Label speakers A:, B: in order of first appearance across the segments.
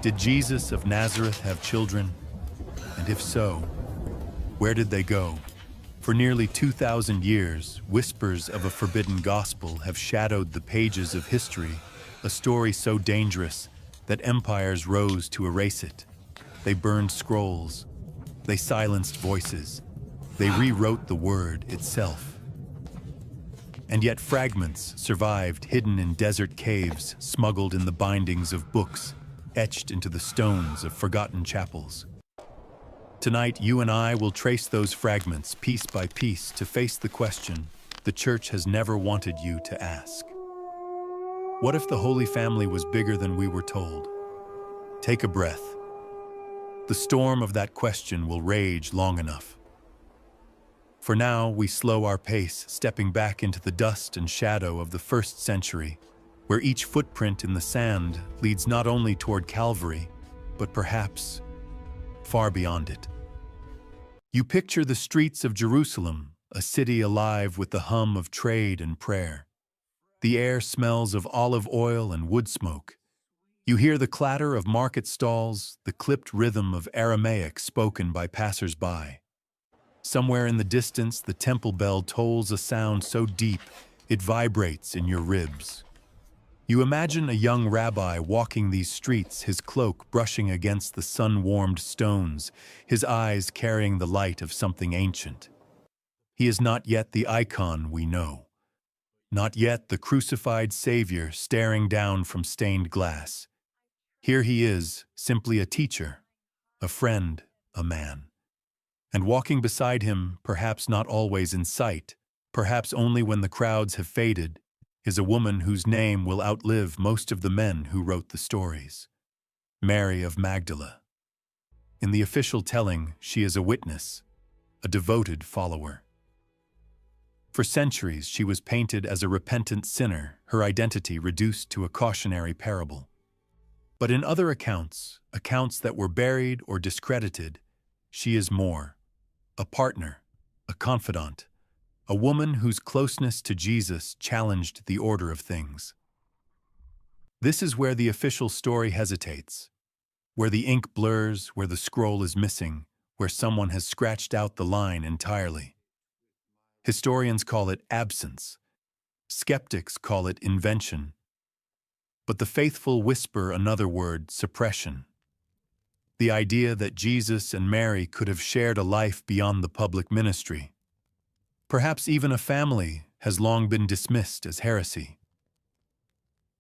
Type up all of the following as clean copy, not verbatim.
A: Did Jesus of Nazareth have children? And if so, where did they go? For nearly 2,000 years, whispers of a forbidden gospel have shadowed the pages of history, a story so dangerous that empires rose to erase it. They burned scrolls, they silenced voices, they rewrote the word itself. And yet fragments survived, hidden in desert caves, smuggled in the bindings of books, etched into the stones of forgotten chapels. Tonight, you and I will trace those fragments piece by piece to face the question the Church has never wanted you to ask. What if the Holy Family was bigger than we were told? Take a breath. The storm of that question will rage long enough. For now, we slow our pace, stepping back into the dust and shadow of the first century, where each footprint in the sand leads not only toward Calvary, but perhaps far beyond it. You picture the streets of Jerusalem, a city alive with the hum of trade and prayer. The air smells of olive oil and wood smoke. You hear the clatter of market stalls, the clipped rhythm of Aramaic spoken by passers-by. Somewhere in the distance, the temple bell tolls a sound so deep it vibrates in your ribs. You imagine a young rabbi walking these streets, his cloak brushing against the sun-warmed stones, his eyes carrying the light of something ancient. He is not yet the icon we know. Not yet the crucified Savior staring down from stained glass. Here he is, simply a teacher, a friend, a man. And walking beside him, perhaps not always in sight, perhaps only when the crowds have faded, is a woman whose name will outlive most of the men who wrote the stories. Mary of Magdalene. In the official telling, she is a witness, a devoted follower. For centuries, she was painted as a repentant sinner, her identity reduced to a cautionary parable. But in other accounts, accounts that were buried or discredited, she is more. A partner, a confidant, a woman whose closeness to Jesus challenged the order of things. This is where the official story hesitates, where the ink blurs, where the scroll is missing, where someone has scratched out the line entirely. Historians call it absence. Skeptics call it invention. But the faithful whisper another word: suppression. The idea that Jesus and Mary could have shared a life beyond the public ministry, perhaps even a family, has long been dismissed as heresy.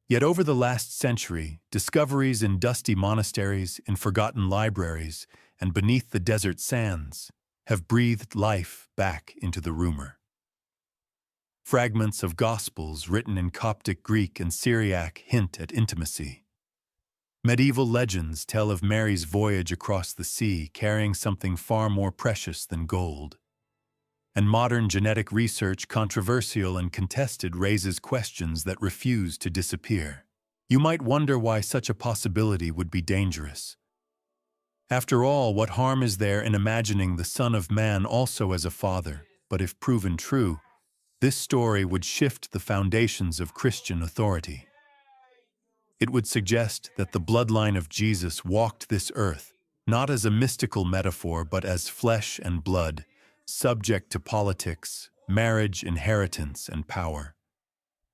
A: Yet over the last century, discoveries in dusty monasteries, in forgotten libraries, and beneath the desert sands have breathed life back into the rumor. Fragments of Gospels written in Coptic Greek and Syriac hint at intimacy. Medieval legends tell of Mary's voyage across the sea carrying something far more precious than gold. And modern genetic research, controversial and contested, raises questions that refuse to disappear. You might wonder why such a possibility would be dangerous. After all, what harm is there in imagining the Son of Man also as a father? But if proven true, this story would shift the foundations of Christian authority. It would suggest that the bloodline of Jesus walked this earth, not as a mystical metaphor, but as flesh and blood, subject to politics, marriage, inheritance, and power.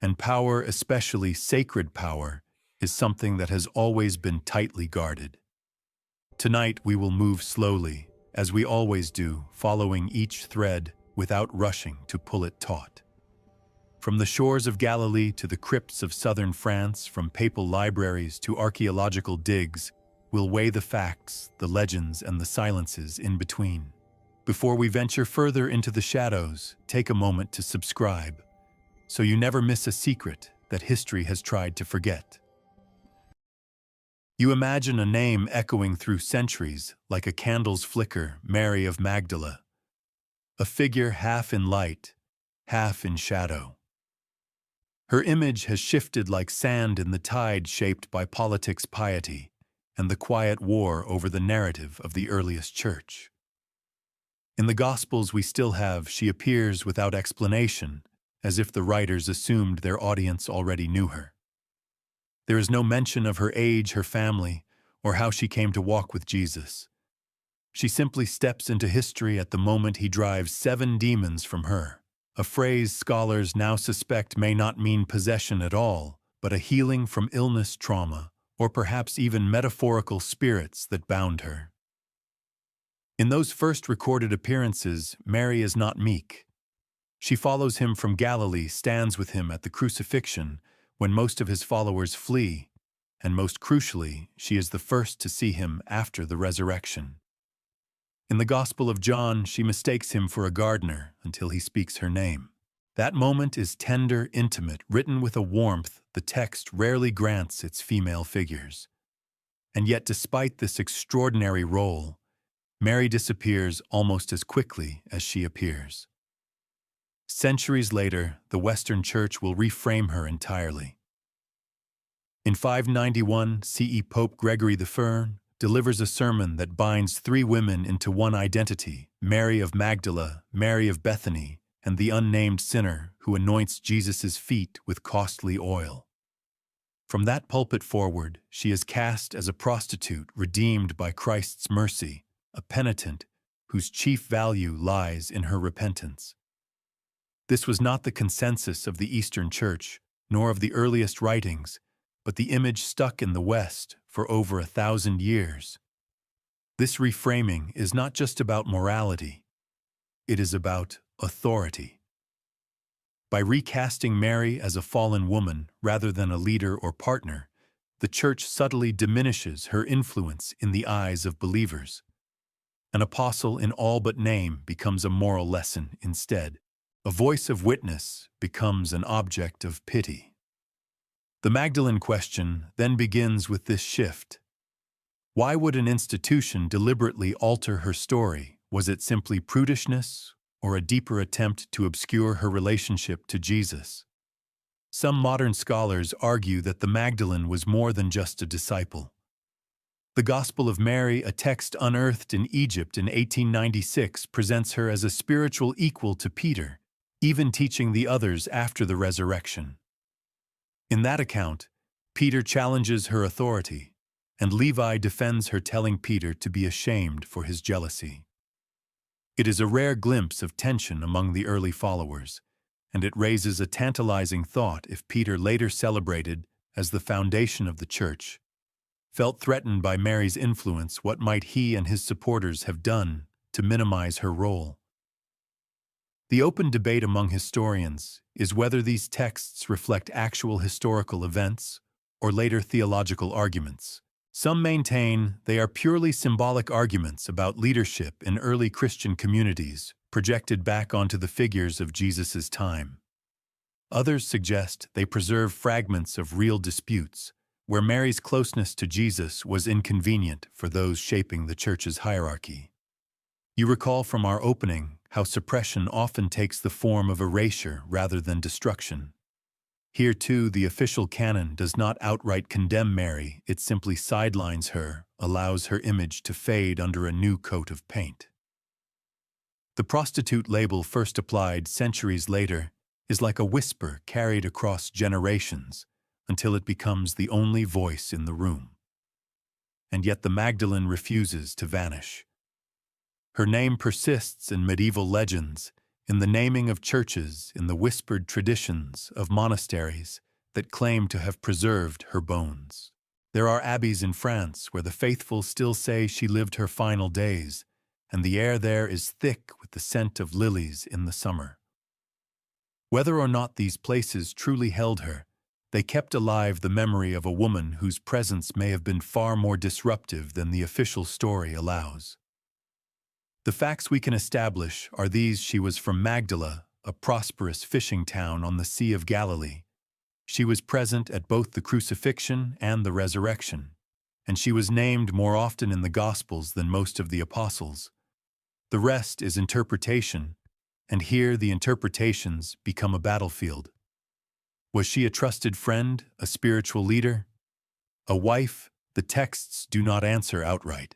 A: And power, especially sacred power, is something that has always been tightly guarded. Tonight we will move slowly, as we always do, following each thread without rushing to pull it taut. From the shores of Galilee to the crypts of southern France, from papal libraries to archaeological digs, we'll weigh the facts, the legends, and the silences in between. Before we venture further into the shadows, take a moment to subscribe, so you never miss a secret that history has tried to forget. You imagine a name echoing through centuries, like a candle's flicker: Mary of Magdalene. A figure half in light, half in shadow. Her image has shifted like sand in the tide shaped by politics, piety, and the quiet war over the narrative of the earliest church. In the Gospels we still have, she appears without explanation, as if the writers assumed their audience already knew her. There is no mention of her age, her family, or how she came to walk with Jesus. She simply steps into history at the moment he drives 7 demons from her, a phrase scholars now suspect may not mean possession at all, but a healing from illness, trauma, or perhaps even metaphorical spirits that bound her. In those first recorded appearances, Mary is not meek. She follows him from Galilee, stands with him at the crucifixion, when most of his followers flee, and most crucially, she is the first to see him after the resurrection. In the Gospel of John, she mistakes him for a gardener until he speaks her name. That moment is tender, intimate, written with a warmth the text rarely grants its female figures. And yet, despite this extraordinary role, Mary disappears almost as quickly as she appears. Centuries later, the Western Church will reframe her entirely. In 591 CE, Pope Gregory I delivers a sermon that binds 3 women into one identity: Mary of Magdala, Mary of Bethany, and the unnamed sinner who anoints Jesus' feet with costly oil. From that pulpit forward, she is cast as a prostitute redeemed by Christ's mercy, a penitent whose chief value lies in her repentance. This was not the consensus of the Eastern Church, nor of the earliest writings, but the image stuck in the West for over 1,000 years. This reframing is not just about morality, it is about authority. By recasting Mary as a fallen woman rather than a leader or partner, the Church subtly diminishes her influence in the eyes of believers. An apostle in all but name becomes a moral lesson instead. A voice of witness becomes an object of pity. The Magdalene question then begins with this shift. Why would an institution deliberately alter her story? Was it simply prudishness, or a deeper attempt to obscure her relationship to Jesus? Some modern scholars argue that the Magdalene was more than just a disciple. The Gospel of Mary, a text unearthed in Egypt in 1896, presents her as a spiritual equal to Peter, even teaching the others after the resurrection. In that account, Peter challenges her authority, and Levi defends her, telling Peter to be ashamed for his jealousy. It is a rare glimpse of tension among the early followers, and it raises a tantalizing thought: if Peter, later celebrated as the foundation of the Church, felt threatened by Mary's influence, what might he and his supporters have done to minimize her role? The open debate among historians is whether these texts reflect actual historical events or later theological arguments. Some maintain they are purely symbolic arguments about leadership in early Christian communities projected back onto the figures of Jesus' time. Others suggest they preserve fragments of real disputes, where Mary's closeness to Jesus was inconvenient for those shaping the Church's hierarchy. You recall from our opening how suppression often takes the form of erasure rather than destruction. Here, too, the official canon does not outright condemn Mary, it simply sidelines her, allows her image to fade under a new coat of paint. The prostitute label, first applied centuries later, is like a whisper carried across generations, until it becomes the only voice in the room. And yet the Magdalene refuses to vanish. Her name persists in medieval legends, in the naming of churches, in the whispered traditions of monasteries that claim to have preserved her bones. There are abbeys in France where the faithful still say she lived her final days, and the air there is thick with the scent of lilies in the summer. Whether or not these places truly held her, they kept alive the memory of a woman whose presence may have been far more disruptive than the official story allows. The facts we can establish are these: she was from Magdala, a prosperous fishing town on the Sea of Galilee. She was present at both the crucifixion and the resurrection, and she was named more often in the Gospels than most of the apostles. The rest is interpretation, and here the interpretations become a battlefield. Was she a trusted friend, a spiritual leader? A wife? The texts do not answer outright,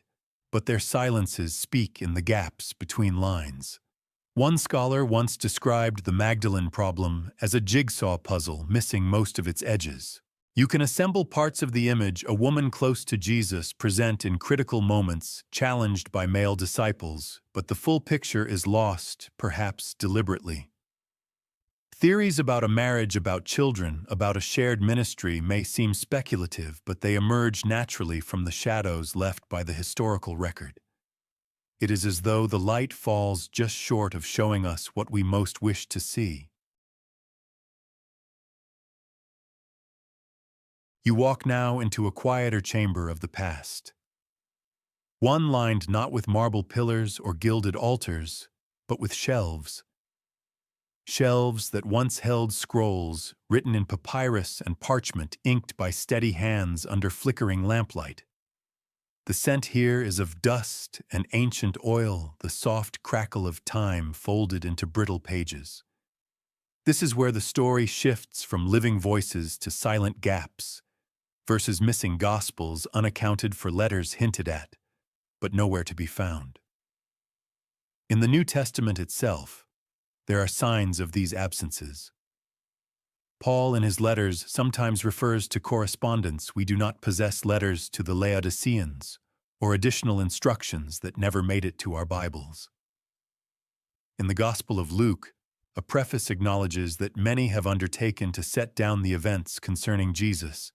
A: but their silences speak in the gaps between lines. One scholar once described the Magdalene problem as a jigsaw puzzle missing most of its edges. You can assemble parts of the image a woman close to Jesus present in critical moments, challenged by male disciples, but the full picture is lost, perhaps deliberately. Theories about a marriage, about children, about a shared ministry may seem speculative, but they emerge naturally from the shadows left by the historical record. It is as though the light falls just short of showing us what we most wish to see. You walk now into a quieter chamber of the past. One lined not with marble pillars or gilded altars, but with shelves. Shelves that once held scrolls written in papyrus and parchment inked by steady hands under flickering lamplight. The scent here is of dust and ancient oil, the soft crackle of time folded into brittle pages. This is where the story shifts from living voices to silent gaps, versus missing gospels unaccounted for, letters hinted at, but nowhere to be found. In the New Testament itself, there are signs of these absences. Paul in his letters sometimes refers to correspondence. We do not possess letters to the Laodiceans, or additional instructions that never made it to our Bibles. In the Gospel of Luke, a preface acknowledges that many have undertaken to set down the events concerning Jesus,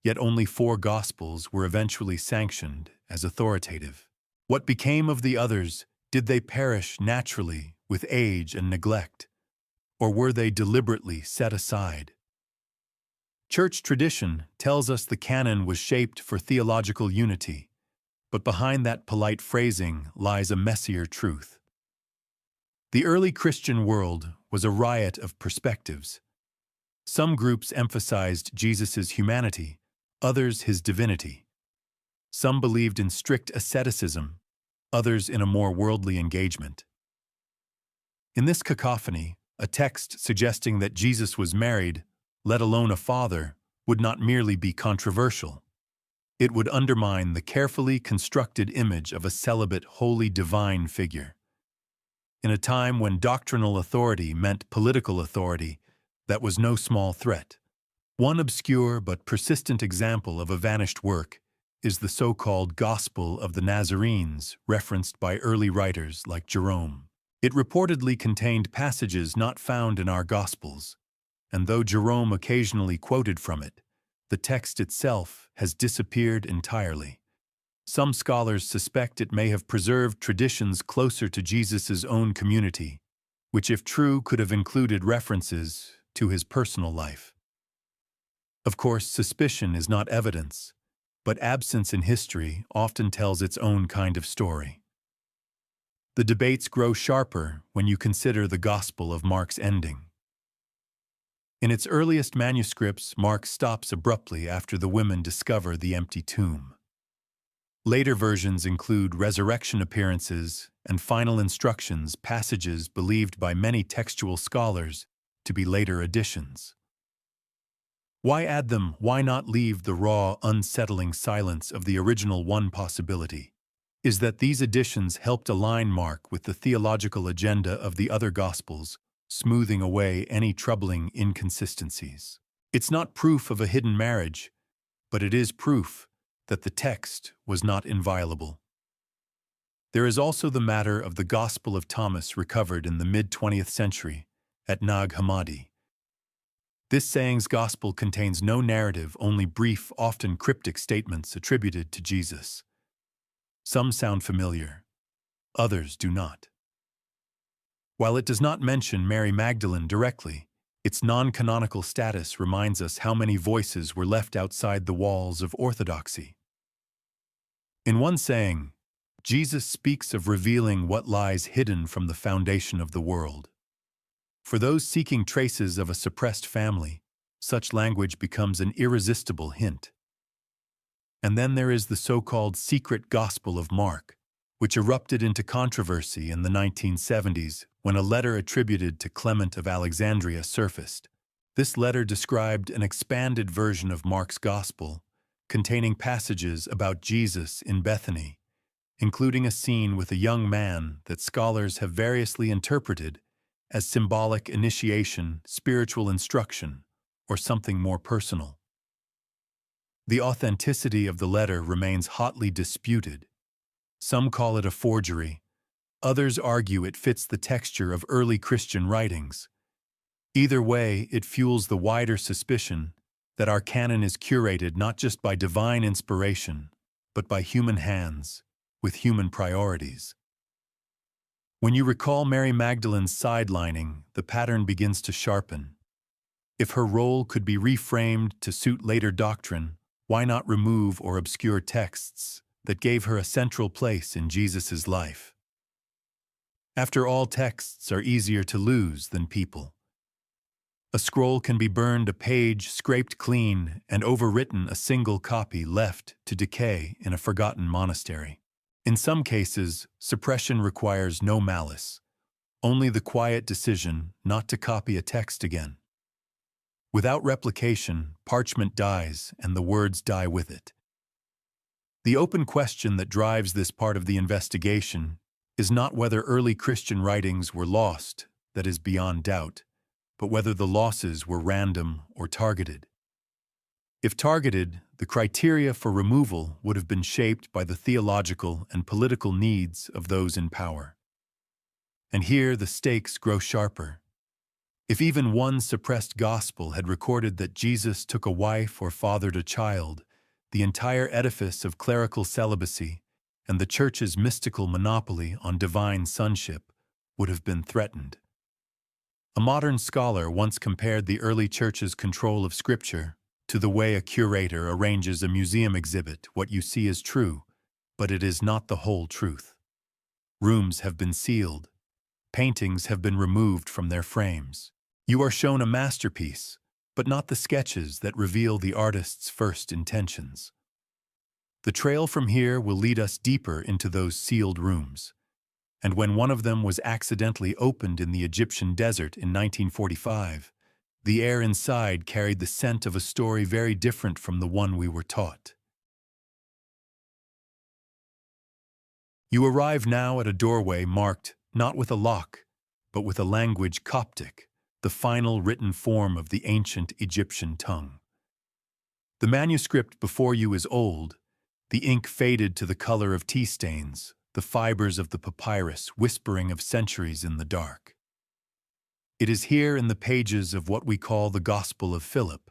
A: yet only 4 Gospels were eventually sanctioned as authoritative. What became of the others? Did they perish naturally with age and neglect, or were they deliberately set aside? Church tradition tells us the canon was shaped for theological unity, but behind that polite phrasing lies a messier truth. The early Christian world was a riot of perspectives. Some groups emphasized Jesus' humanity, others his divinity. Some believed in strict asceticism, others in a more worldly engagement. In this cacophony, a text suggesting that Jesus was married, let alone a father, would not merely be controversial. It would undermine the carefully constructed image of a celibate, holy, divine figure. In a time when doctrinal authority meant political authority, that was no small threat. One obscure but persistent example of a vanished work is the so-called Gospel of the Nazarenes, referenced by early writers like Jerome. It reportedly contained passages not found in our Gospels, and though Jerome occasionally quoted from it, the text itself has disappeared entirely. Some scholars suspect it may have preserved traditions closer to Jesus' own community, which, if true, could have included references to his personal life. Of course, suspicion is not evidence, but absence in history often tells its own kind of story. The debates grow sharper when you consider the Gospel of Mark's ending. In its earliest manuscripts, Mark stops abruptly after the women discover the empty tomb. Later versions include resurrection appearances and final instructions, passages believed by many textual scholars to be later additions. Why add them? Why not leave the raw, unsettling silence of the original? One possibility is that these additions helped align Mark with the theological agenda of the other Gospels, smoothing away any troubling inconsistencies. It's not proof of a hidden marriage, but it is proof that the text was not inviolable. There is also the matter of the Gospel of Thomas, recovered in the mid-20th century at Nag Hammadi. This saying's gospel contains no narrative, only brief, often cryptic statements attributed to Jesus. Some sound familiar, others do not. While it does not mention Mary Magdalene directly, its non-canonical status reminds us how many voices were left outside the walls of orthodoxy. In one saying, Jesus speaks of revealing what lies hidden from the foundation of the world. For those seeking traces of a suppressed family, such language becomes an irresistible hint. And then there is the so-called secret Gospel of Mark, which erupted into controversy in the 1970s when a letter attributed to Clement of Alexandria surfaced. This letter described an expanded version of Mark's Gospel, containing passages about Jesus in Bethany, including a scene with a young man that scholars have variously interpreted as symbolic initiation, spiritual instruction, or something more personal. The authenticity of the letter remains hotly disputed. Some call it a forgery. Others argue it fits the texture of early Christian writings. Either way, it fuels the wider suspicion that our canon is curated not just by divine inspiration, but by human hands, with human priorities. When you recall Mary Magdalene's sidelining, the pattern begins to sharpen. If her role could be reframed to suit later doctrine, why not remove or obscure texts that gave her a central place in Jesus' life? After all, texts are easier to lose than people. A scroll can be burned, a page scraped clean, and overwritten, a single copy left to decay in a forgotten monastery. In some cases, suppression requires no malice, only the quiet decision not to copy a text again. Without replication, parchment dies and the words die with it. The open question that drives this part of the investigation is not whether early Christian writings were lost, that is beyond doubt, but whether the losses were random or targeted. If targeted, the criteria for removal would have been shaped by the theological and political needs of those in power. And here the stakes grow sharper. If even one suppressed gospel had recorded that Jesus took a wife or fathered a child, the entire edifice of clerical celibacy and the Church's mystical monopoly on divine sonship would have been threatened. A modern scholar once compared the early Church's control of Scripture to the way a curator arranges a museum exhibit. What you see is true, but it is not the whole truth. Rooms have been sealed. Paintings have been removed from their frames. You are shown a masterpiece, but not the sketches that reveal the artist's first intentions. The trail from here will lead us deeper into those sealed rooms. And when one of them was accidentally opened in the Egyptian desert in 1945, the air inside carried the scent of a story very different from the one we were taught. You arrive now at a doorway marked not with a lock, but with a language Coptic, the final written form of the ancient Egyptian tongue. The manuscript before you is old, the ink faded to the color of tea stains, the fibers of the papyrus whispering of centuries in the dark. It is here in the pages of what we call the Gospel of Philip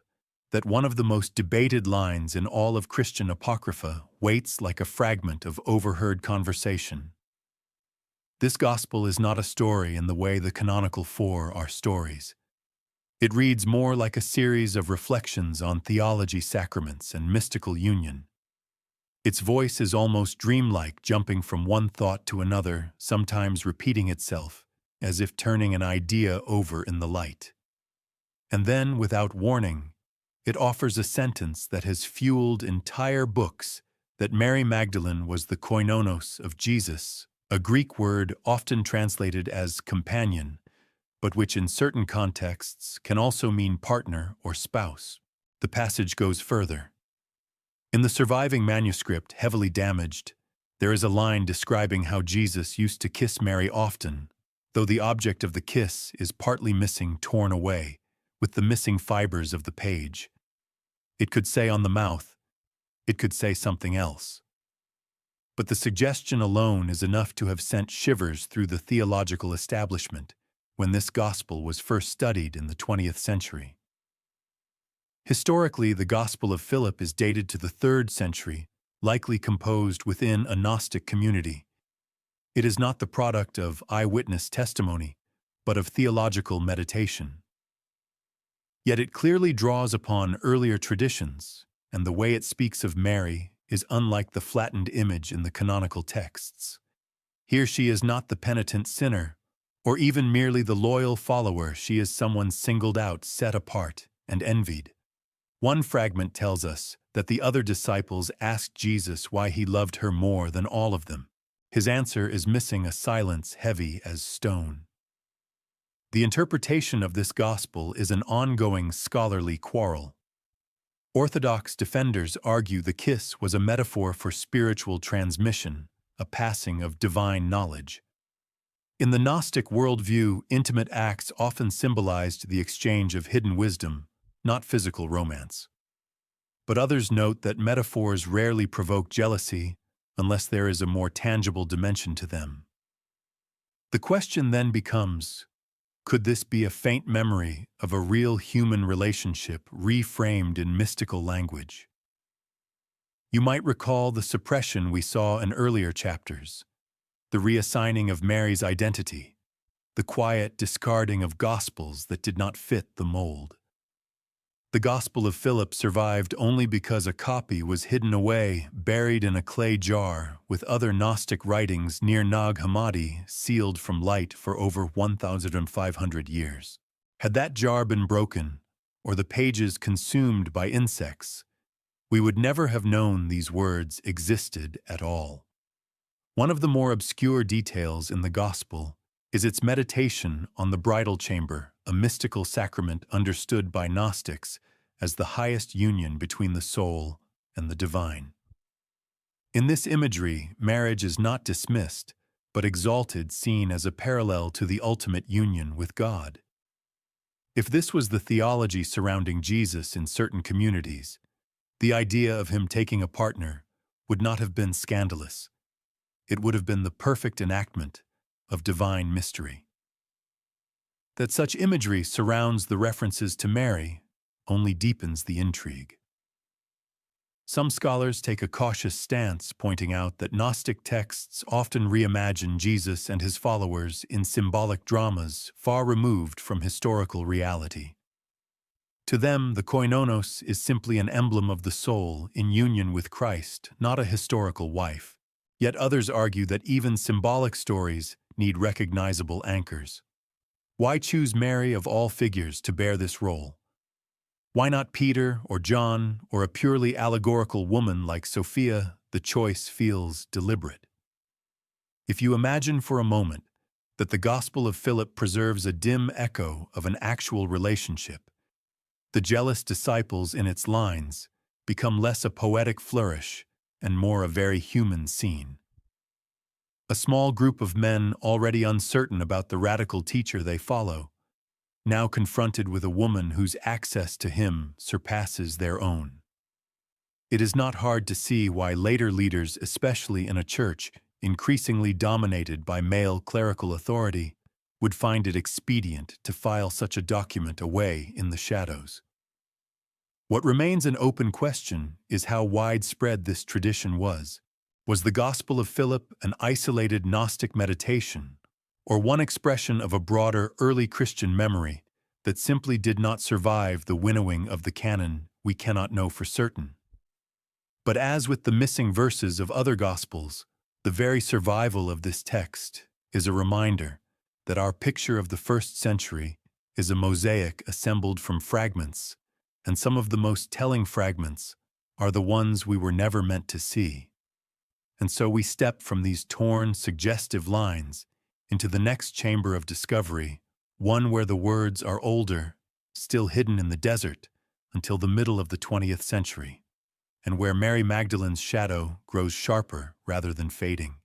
A: that one of the most debated lines in all of Christian Apocrypha waits like a fragment of overheard conversation. This Gospel is not a story in the way the canonical four are stories. It reads more like a series of reflections on theology, sacraments, and mystical union. Its voice is almost dreamlike, jumping from one thought to another, sometimes repeating itself, as if turning an idea over in the light. And then, without warning, it offers a sentence that has fueled entire books, that Mary Magdalene was the koinonos of Jesus, a Greek word often translated as companion, but which in certain contexts can also mean partner or spouse. The passage goes further. In the surviving manuscript, heavily damaged, there is a line describing how Jesus used to kiss Mary often, though the object of the kiss is partly missing, torn away, with the missing fibers of the page. It could say on the mouth, it could say something else. But the suggestion alone is enough to have sent shivers through the theological establishment when this gospel was first studied in the 20th century. Historically, the Gospel of Philip is dated to the 3rd century, likely composed within a Gnostic community. It is not the product of eyewitness testimony, but of theological meditation. Yet it clearly draws upon earlier traditions, and the way it speaks of Mary is unlike the flattened image in the canonical texts. Here she is not the penitent sinner, or even merely the loyal follower. She is someone singled out, set apart, and envied. One fragment tells us that the other disciples asked Jesus why he loved her more than all of them. His answer is missing a silence heavy as stone. The interpretation of this gospel is an ongoing scholarly quarrel. Orthodox defenders argue the kiss was a metaphor for spiritual transmission, a passing of divine knowledge. In the Gnostic worldview, intimate acts often symbolized the exchange of hidden wisdom, not physical romance. but others note that metaphors rarely provoke jealousy unless there is a more tangible dimension to them. The question then becomes, could this be a faint memory of a real human relationship reframed in mystical language? You might recall the suppression we saw in earlier chapters, the reassigning of Mary's identity, the quiet discarding of gospels that did not fit the mold. The Gospel of Philip survived only because a copy was hidden away, buried in a clay jar, with other Gnostic writings near Nag Hammadi sealed from light for over 1,500 years. Had that jar been broken, or the pages consumed by insects, we would never have known these words existed at all. One of the more obscure details in the Gospel is its meditation on the bridal chamber, a mystical sacrament understood by Gnostics as the highest union between the soul and the divine. In this imagery, marriage is not dismissed, but exalted, seen as a parallel to the ultimate union with God. If this was the theology surrounding Jesus in certain communities, the idea of him taking a partner would not have been scandalous. It would have been the perfect enactment of divine mystery. That such imagery surrounds the references to Mary only deepens the intrigue. Some scholars take a cautious stance, pointing out that Gnostic texts often reimagine Jesus and his followers in symbolic dramas far removed from historical reality. To them, the koinonos is simply an emblem of the soul in union with Christ, not a historical wife. Yet others argue that even symbolic stories need recognizable anchors. Why choose Mary of all figures to bear this role? Why not Peter or John or a purely allegorical woman like Sophia? The choice feels deliberate. If you imagine for a moment that the Gospel of Philip preserves a dim echo of an actual relationship, the jealous disciples in its lines become less a poetic flourish and more a very human scene. A small group of men already uncertain about the radical teacher they follow, now confronted with a woman whose access to him surpasses their own. It is not hard to see why later leaders, especially in a church increasingly dominated by male clerical authority, would find it expedient to file such a document away in the shadows. What remains an open question is how widespread this tradition was. Was the Gospel of Philip an isolated Gnostic meditation, or one expression of a broader early Christian memory that simply did not survive the winnowing of the canon? We cannot know for certain. But as with the missing verses of other Gospels, the very survival of this text is a reminder that our picture of the first century is a mosaic assembled from fragments, and some of the most telling fragments are the ones we were never meant to see. And so we step from these torn, suggestive lines into the next chamber of discovery, one where the words are older, still hidden in the desert, until the middle of the 20th century, and where Mary Magdalene's shadow grows sharper rather than fading.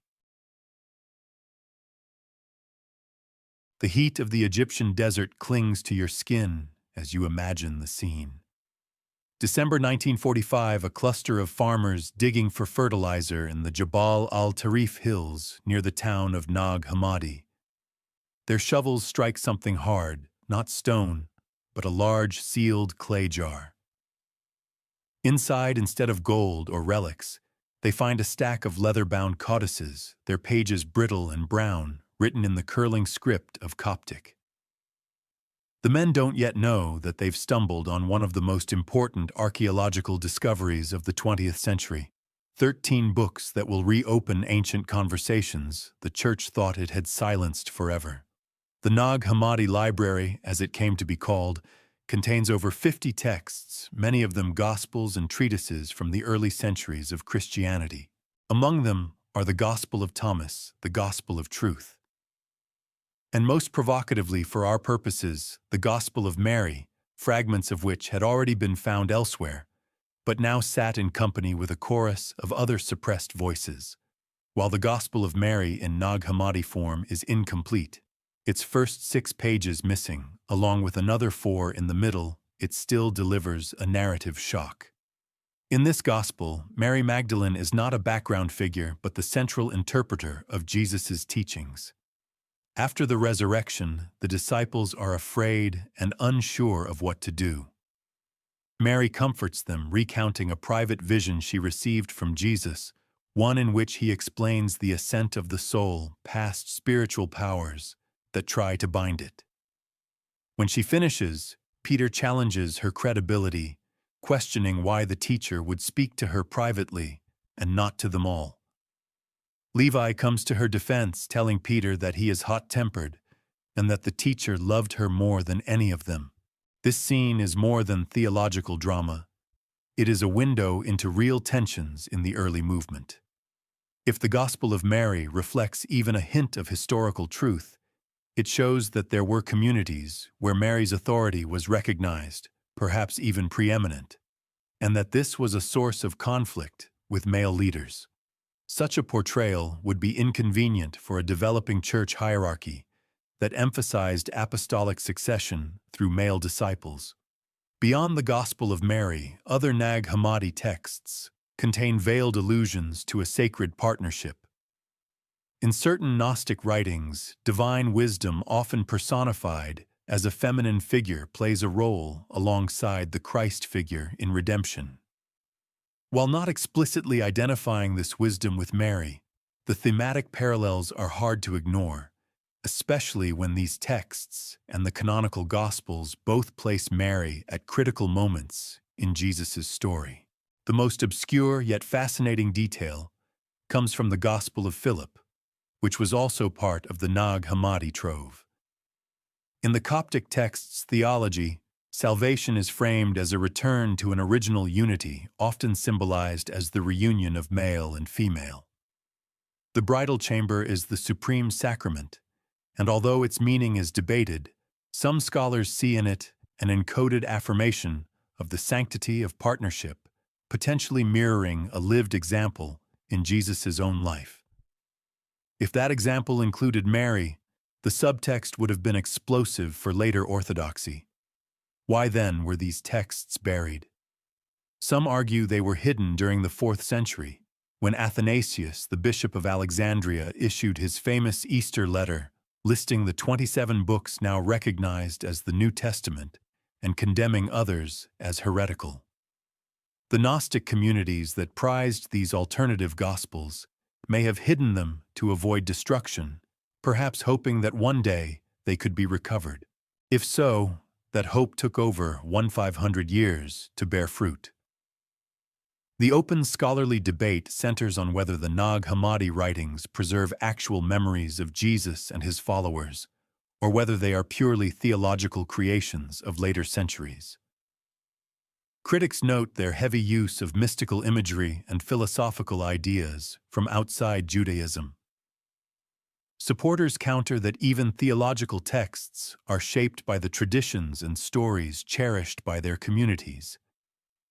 A: The heat of the Egyptian desert clings to your skin as you imagine the scene. December 1945, a cluster of farmers digging for fertilizer in the Jabal al-Tarif hills near the town of Nag Hammadi. Their shovels strike something hard, not stone, but a large sealed clay jar. Inside, instead of gold or relics, they find a stack of leather-bound codices, their pages brittle and brown, written in the curling script of Coptic. The men don't yet know that they've stumbled on one of the most important archaeological discoveries of the 20th century. 13 books that will reopen ancient conversations the church thought it had silenced forever. The Nag Hammadi Library, as it came to be called, contains over 50 texts, many of them gospels and treatises from the early centuries of Christianity. Among them are the Gospel of Thomas, the Gospel of Truth, and most provocatively for our purposes, the Gospel of Mary, fragments of which had already been found elsewhere, but now sat in company with a chorus of other suppressed voices. While the Gospel of Mary in Nag Hammadi form is incomplete, its first 6 pages missing, along with another 4 in the middle, it still delivers a narrative shock. In this gospel, Mary Magdalene is not a background figure but the central interpreter of Jesus' teachings. After the resurrection, the disciples are afraid and unsure of what to do. Mary comforts them, recounting a private vision she received from Jesus, one in which he explains the ascent of the soul past spiritual powers that try to bind it. When she finishes, Peter challenges her credibility, questioning why the teacher would speak to her privately and not to them all. Levi comes to her defense, telling Peter that he is hot-tempered and that the teacher loved her more than any of them. This scene is more than theological drama. It is a window into real tensions in the early movement. If the Gospel of Mary reflects even a hint of historical truth, it shows that there were communities where Mary's authority was recognized, perhaps even preeminent, and that this was a source of conflict with male leaders. Such a portrayal would be inconvenient for a developing church hierarchy that emphasized apostolic succession through male disciples. Beyond the Gospel of Mary, other Nag Hammadi texts contain veiled allusions to a sacred partnership. In certain Gnostic writings, divine wisdom, often personified as a feminine figure, plays a role alongside the Christ figure in redemption. While not explicitly identifying this wisdom with Mary, the thematic parallels are hard to ignore, especially when these texts and the canonical Gospels both place Mary at critical moments in Jesus' story. The most obscure yet fascinating detail comes from the Gospel of Philip, which was also part of the Nag Hammadi trove. In the Coptic text's theology, salvation is framed as a return to an original unity, often symbolized as the reunion of male and female. The bridal chamber is the supreme sacrament, and although its meaning is debated, some scholars see in it an encoded affirmation of the sanctity of partnership, potentially mirroring a lived example in Jesus' own life. If that example included Mary, the subtext would have been explosive for later orthodoxy. Why then were these texts buried? Some argue they were hidden during the 4th century, when Athanasius, the bishop of Alexandria, issued his famous Easter letter listing the 27 books now recognized as the New Testament and condemning others as heretical. The Gnostic communities that prized these alternative Gospels may have hidden them to avoid destruction, perhaps hoping that one day they could be recovered. If so, that hope took over 1500 years to bear fruit. The open scholarly debate centers on whether the Nag Hammadi writings preserve actual memories of Jesus and his followers, or whether they are purely theological creations of later centuries. Critics note their heavy use of mystical imagery and philosophical ideas from outside Judaism. Supporters counter that even theological texts are shaped by the traditions and stories cherished by their communities,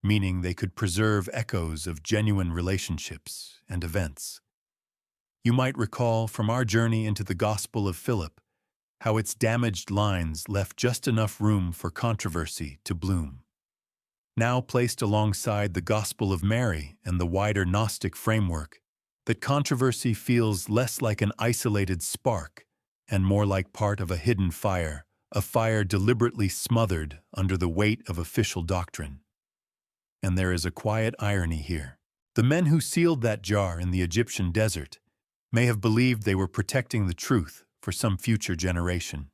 A: meaning they could preserve echoes of genuine relationships and events. You might recall from our journey into the Gospel of Philip how its damaged lines left just enough room for controversy to bloom. Now placed alongside the Gospel of Mary and the wider Gnostic framework, that controversy feels less like an isolated spark and more like part of a hidden fire, a fire deliberately smothered under the weight of official doctrine. And there is a quiet irony here. The men who sealed that jar in the Egyptian desert may have believed they were protecting the truth for some future generation.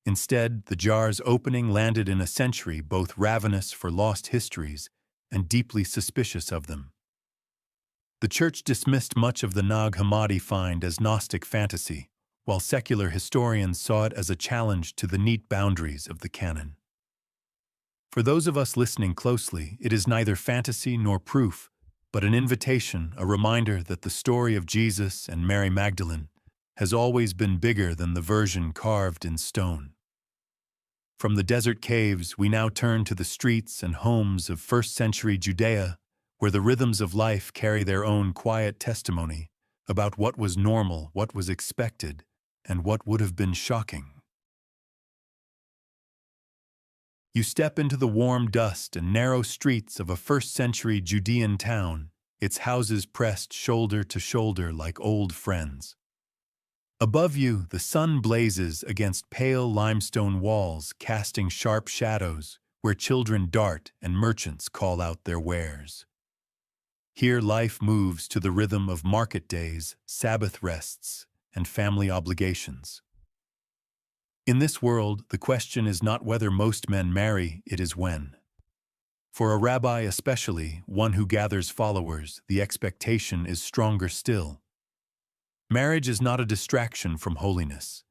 A: Instead, the jar's opening landed in a century both ravenous for lost histories and deeply suspicious of them. The Church dismissed much of the Nag Hammadi find as Gnostic fantasy, while secular historians saw it as a challenge to the neat boundaries of the canon. For those of us listening closely, it is neither fantasy nor proof, but an invitation, a reminder that the story of Jesus and Mary Magdalene has always been bigger than the version carved in stone. From the desert caves, we now turn to the streets and homes of first-century Judea, where the rhythms of life carry their own quiet testimony about what was normal, what was expected, and what would have been shocking. You step into the warm dust and narrow streets of a first-century Judean town, its houses pressed shoulder to shoulder like old friends. Above you, the sun blazes against pale limestone walls, casting sharp shadows where children dart and merchants call out their wares. Here life moves to the rhythm of market days, Sabbath rests, and family obligations. In this world, the question is not whether most men marry, it is when. For a rabbi especially, one who gathers followers, the expectation is stronger still. Marriage is not a distraction from holiness.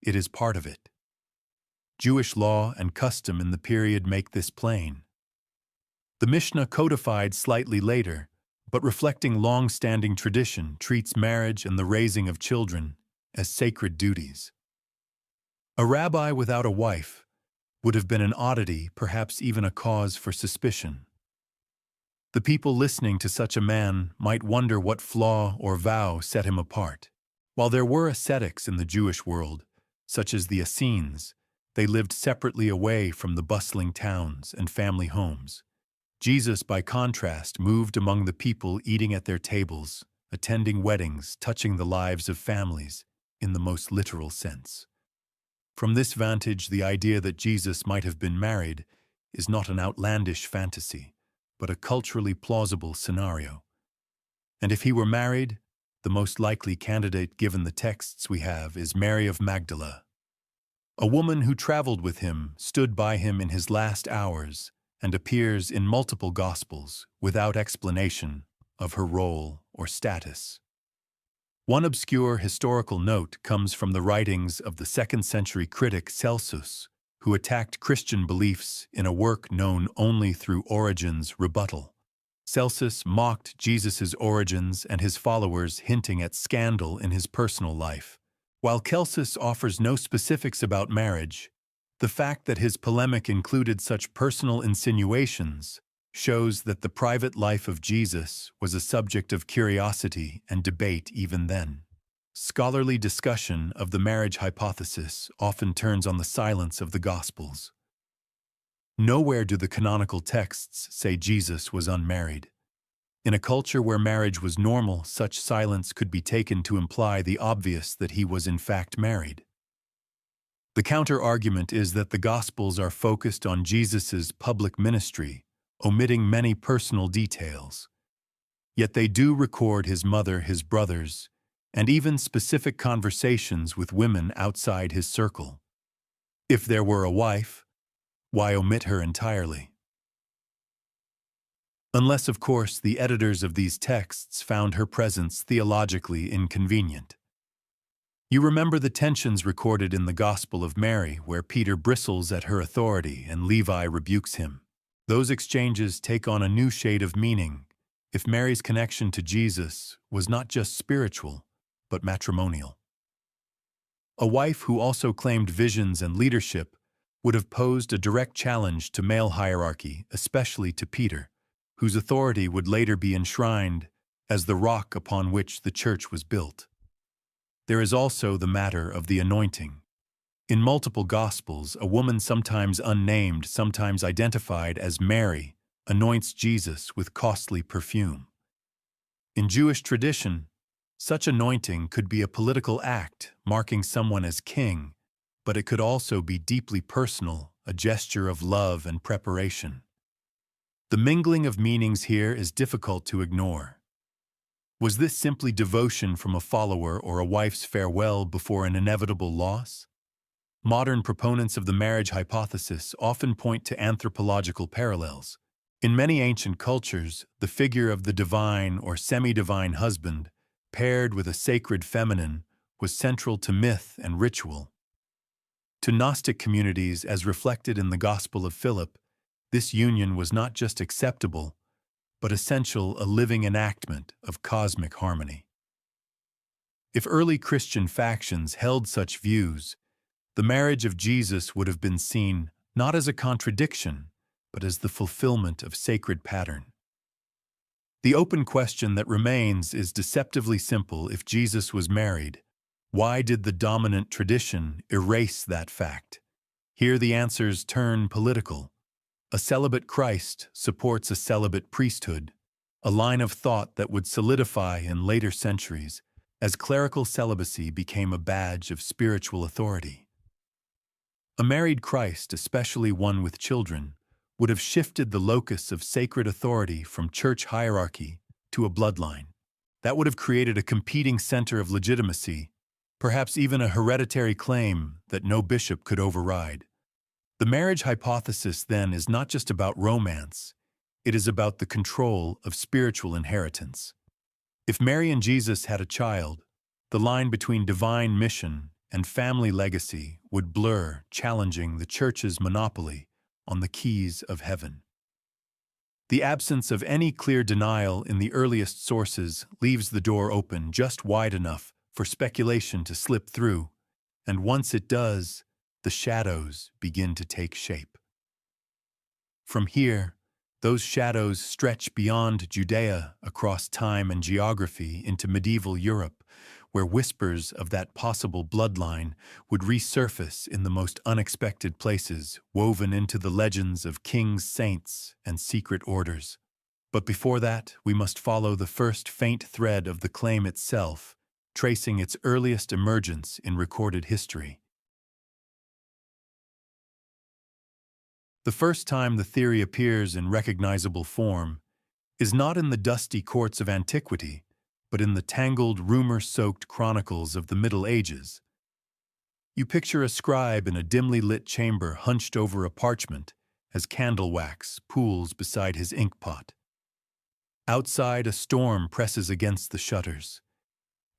A: It is part of it. Jewish law and custom in the period make this plain. The Mishnah, codified slightly later, but reflecting long-standing tradition, treats marriage and the raising of children as sacred duties. A rabbi without a wife would have been an oddity, perhaps even a cause for suspicion. The people listening to such a man might wonder what flaw or vow set him apart. While there were ascetics in the Jewish world, such as the Essenes, they lived separately away from the bustling towns and family homes. Jesus, by contrast, moved among the people, eating at their tables, attending weddings, touching the lives of families, in the most literal sense. From this vantage, the idea that Jesus might have been married is not an outlandish fantasy, but a culturally plausible scenario. And if he were married, the most likely candidate, given the texts we have, is Mary of Magdala, a woman who traveled with him, stood by him in his last hours, and appears in multiple Gospels without explanation of her role or status. One obscure historical note comes from the writings of the 2nd century critic Celsus, who attacked Christian beliefs in a work known only through Origen's rebuttal. Celsus mocked Jesus' origins and his followers, hinting at scandal in his personal life. While Celsus offers no specifics about marriage, the fact that his polemic included such personal insinuations shows that the private life of Jesus was a subject of curiosity and debate even then. Scholarly discussion of the marriage hypothesis often turns on the silence of the Gospels. Nowhere do the canonical texts say Jesus was unmarried. In a culture where marriage was normal, such silence could be taken to imply the obvious, that he was in fact married. The counter-argument is that the Gospels are focused on Jesus' public ministry, omitting many personal details. Yet they do record his mother, his brothers, and even specific conversations with women outside his circle. If there were a wife, why omit her entirely? Unless, of course, the editors of these texts found her presence theologically inconvenient. You remember the tensions recorded in the Gospel of Mary, where Peter bristles at her authority and Levi rebukes him. Those exchanges take on a new shade of meaning if Mary's connection to Jesus was not just spiritual, but matrimonial. A wife who also claimed visions and leadership would have posed a direct challenge to male hierarchy, especially to Peter, whose authority would later be enshrined as the rock upon which the church was built. There is also the matter of the anointing. In multiple Gospels, a woman, sometimes unnamed, sometimes identified as Mary, anoints Jesus with costly perfume. In Jewish tradition, such anointing could be a political act, marking someone as king, but it could also be deeply personal, a gesture of love and preparation. The mingling of meanings here is difficult to ignore. Was this simply devotion from a follower or a wife's farewell before an inevitable loss? Modern proponents of the marriage hypothesis often point to anthropological parallels. In many ancient cultures, the figure of the divine or semi-divine husband, paired with a sacred feminine, was central to myth and ritual. To Gnostic communities, as reflected in the Gospel of Philip, this union was not just acceptable, but essential, a living enactment of cosmic harmony. If early Christian factions held such views, the marriage of Jesus would have been seen not as a contradiction, but as the fulfillment of sacred pattern. The open question that remains is deceptively simple. If Jesus was married, why did the dominant tradition erase that fact? Here the answers turn political. A celibate Christ supports a celibate priesthood, a line of thought that would solidify in later centuries as clerical celibacy became a badge of spiritual authority. A married Christ, especially one with children, would have shifted the locus of sacred authority from church hierarchy to a bloodline. That would have created a competing center of legitimacy, perhaps even a hereditary claim that no bishop could override. The marriage hypothesis, then, is not just about romance, it is about the control of spiritual inheritance. If Mary and Jesus had a child, the line between divine mission and family legacy would blur, challenging the Church's monopoly on the keys of heaven. The absence of any clear denial in the earliest sources leaves the door open just wide enough for speculation to slip through, and once it does, the shadows begin to take shape. From here, those shadows stretch beyond Judea across time and geography into medieval Europe, where whispers of that possible bloodline would resurface in the most unexpected places, woven into the legends of kings, saints, and secret orders. But before that, we must follow the first faint thread of the claim itself, tracing its earliest emergence in recorded history. The first time the theory appears in recognizable form is not in the dusty courts of antiquity, but in the tangled, rumor-soaked chronicles of the Middle Ages. You picture a scribe in a dimly lit chamber hunched over a parchment as candle wax pools beside his inkpot. Outside, a storm presses against the shutters.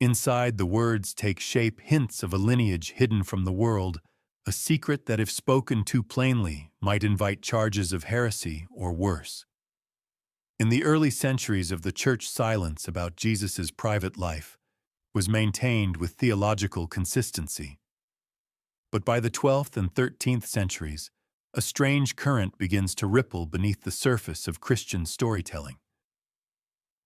A: Inside, the words take shape, hints of a lineage hidden from the world, a secret that, if spoken too plainly, might invite charges of heresy or worse. In the early centuries of the Church, silence about Jesus' private life was maintained with theological consistency. But by the 12th and 13th centuries, a strange current begins to ripple beneath the surface of Christian storytelling.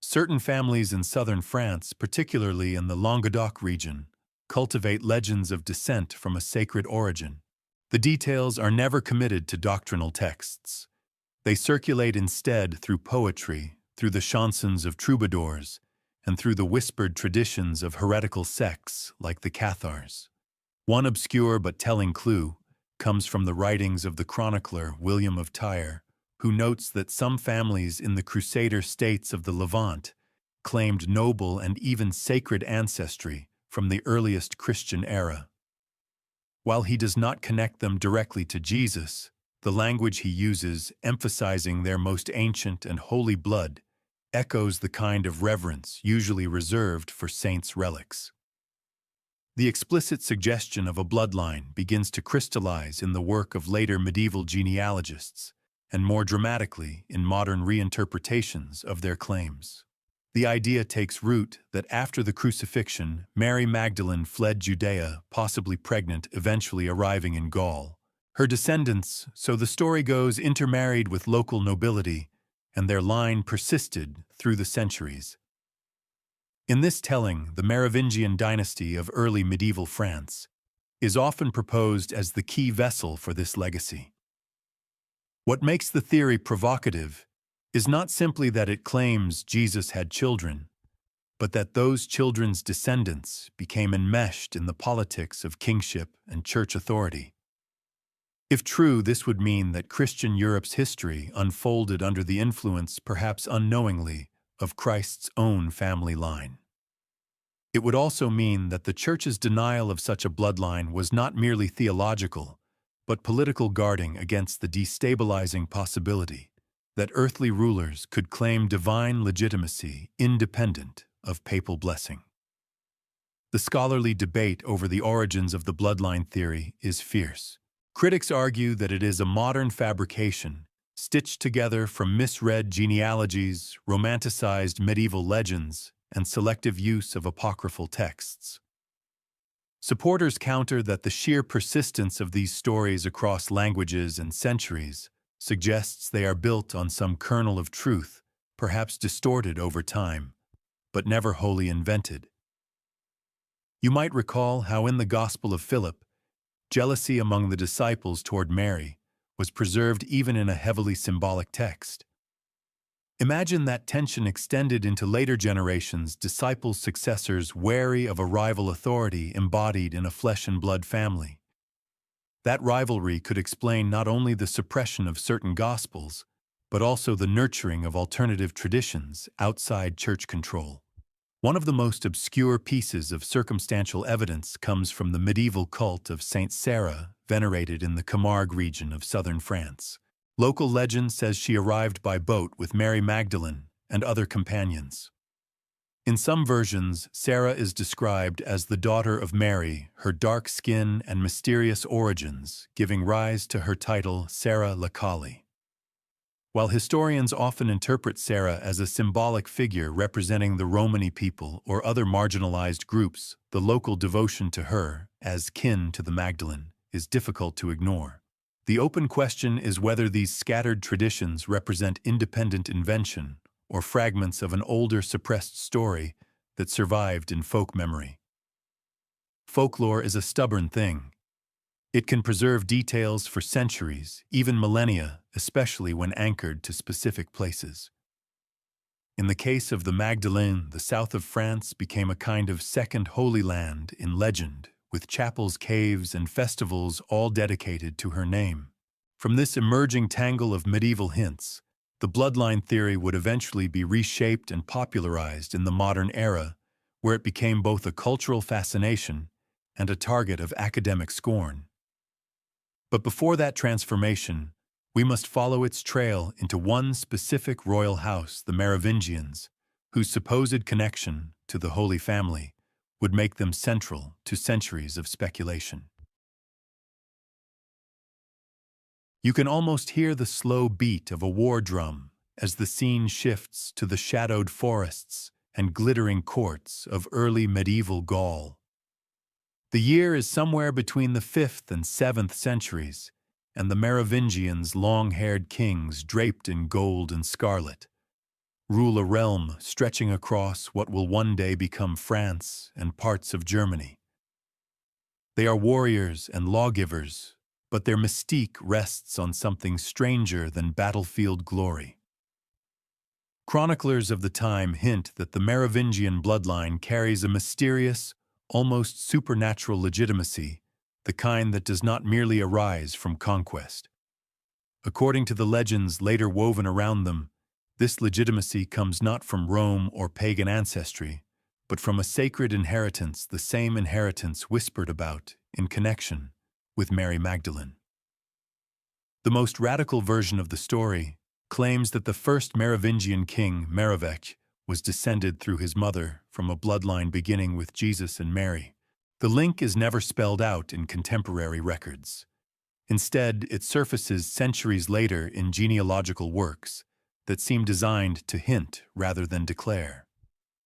A: Certain families in southern France, particularly in the Languedoc region, cultivate legends of descent from a sacred origin. The details are never committed to doctrinal texts. They circulate instead through poetry, through the chansons of troubadours, and through the whispered traditions of heretical sects like the Cathars. One obscure but telling clue comes from the writings of the chronicler William of Tyre, who notes that some families in the Crusader states of the Levant claimed noble and even sacred ancestry from the earliest Christian era. While he does not connect them directly to Jesus, the language he uses, emphasizing their most ancient and holy blood, echoes the kind of reverence usually reserved for saints' relics. The explicit suggestion of a bloodline begins to crystallize in the work of later medieval genealogists, and more dramatically in modern reinterpretations of their claims. The idea takes root that after the crucifixion, Mary Magdalene fled Judea, possibly pregnant, eventually arriving in Gaul. Her descendants, so the story goes, intermarried with local nobility, and their line persisted through the centuries. In this telling, the Merovingian dynasty of early medieval France is often proposed as the key vessel for this legacy. What makes the theory provocative is not simply that it claims Jesus had children, but that those children's descendants became enmeshed in the politics of kingship and church authority. If true, this would mean that Christian Europe's history unfolded under the influence, perhaps unknowingly, of Christ's own family line. It would also mean that the Church's denial of such a bloodline was not merely theological, but political, guarding against the destabilizing possibility that earthly rulers could claim divine legitimacy independent of papal blessing. The scholarly debate over the origins of the bloodline theory is fierce. Critics argue that it is a modern fabrication, stitched together from misread genealogies, romanticized medieval legends, and selective use of apocryphal texts. Supporters counter that the sheer persistence of these stories across languages and centuries suggests they are built on some kernel of truth, perhaps distorted over time, but never wholly invented. You might recall how in the Gospel of Philip, Jealousy among the disciples toward Mary was preserved even in a heavily symbolic text. Imagine that tension extended into later generations, disciples' successors wary of a rival authority embodied in a flesh and blood family. That rivalry could explain not only the suppression of certain gospels, but also the nurturing of alternative traditions outside church control. One of the most obscure pieces of circumstantial evidence comes from the medieval cult of Saint Sarah, venerated in the Camargue region of southern France. Local legend says she arrived by boat with Mary Magdalene and other companions. In some versions, Sarah is described as the daughter of Mary, her dark skin and mysterious origins giving rise to her title Sarah la Kali. While historians often interpret Sarah as a symbolic figure representing the Romani people or other marginalized groups, the local devotion to her, as kin to the Magdalene, is difficult to ignore. The open question is whether these scattered traditions represent independent invention or fragments of an older suppressed story that survived in folk memory. Folklore is a stubborn thing. It can preserve details for centuries, even millennia, especially when anchored to specific places. In the case of the Magdalene, the south of France became a kind of second Holy Land in legend, with chapels, caves, and festivals all dedicated to her name. From this emerging tangle of medieval hints, the bloodline theory would eventually be reshaped and popularized in the modern era, where it became both a cultural fascination and a target of academic scorn. But before that transformation, we must follow its trail into one specific royal house, the Merovingians, whose supposed connection to the Holy Family would make them central to centuries of speculation. You can almost hear the slow beat of a war drum as the scene shifts to the shadowed forests and glittering courts of early medieval Gaul. The year is somewhere between the 5th and 7th centuries, and the Merovingians' long-haired kings draped in gold and scarlet rule a realm stretching across what will one day become France and parts of Germany. They are warriors and lawgivers, but their mystique rests on something stranger than battlefield glory. Chroniclers of the time hint that the Merovingian bloodline carries a mysterious, almost supernatural legitimacy, the kind that does not merely arise from conquest. According to the legends later woven around them, this legitimacy comes not from Rome or pagan ancestry, but from a sacred inheritance, the same inheritance whispered about in connection with Mary Magdalene. The most radical version of the story claims that the first Merovingian king, Merovech, was descended through his mother from a bloodline beginning with Jesus and Mary. The link is never spelled out in contemporary records. Instead, it surfaces centuries later in genealogical works that seem designed to hint rather than declare.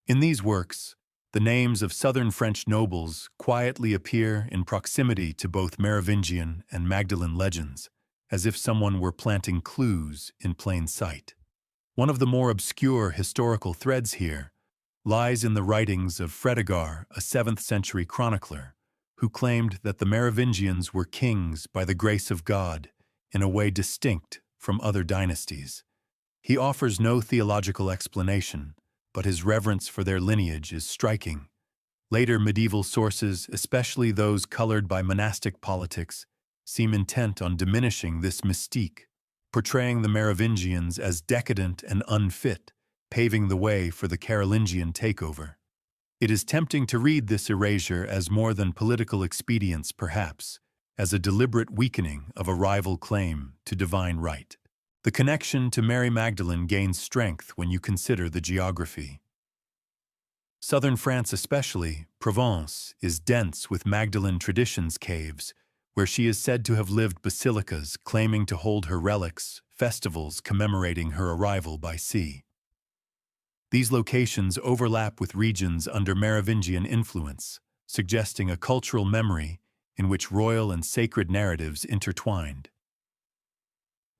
A: In these works, the names of southern French nobles quietly appear in proximity to both Merovingian and Magdalene legends, as if someone were planting clues in plain sight. One of the more obscure historical threads here lies in the writings of Fredegar, a 7th-century chronicler, who claimed that the Merovingians were kings by the grace of God in a way distinct from other dynasties. He offers no theological explanation, but his reverence for their lineage is striking. Later medieval sources, especially those colored by monastic politics, seem intent on diminishing this mystique, portraying the Merovingians as decadent and unfit, paving the way for the Carolingian takeover. It is tempting to read this erasure as more than political expedience, perhaps, as a deliberate weakening of a rival claim to divine right. The connection to Mary Magdalene gains strength when you consider the geography. Southern France especially, Provence, is dense with Magdalene traditions caves, where she is said to have lived basilicas claiming to hold her relics, festivals commemorating her arrival by sea. These locations overlap with regions under Merovingian influence, suggesting a cultural memory in which royal and sacred narratives intertwined.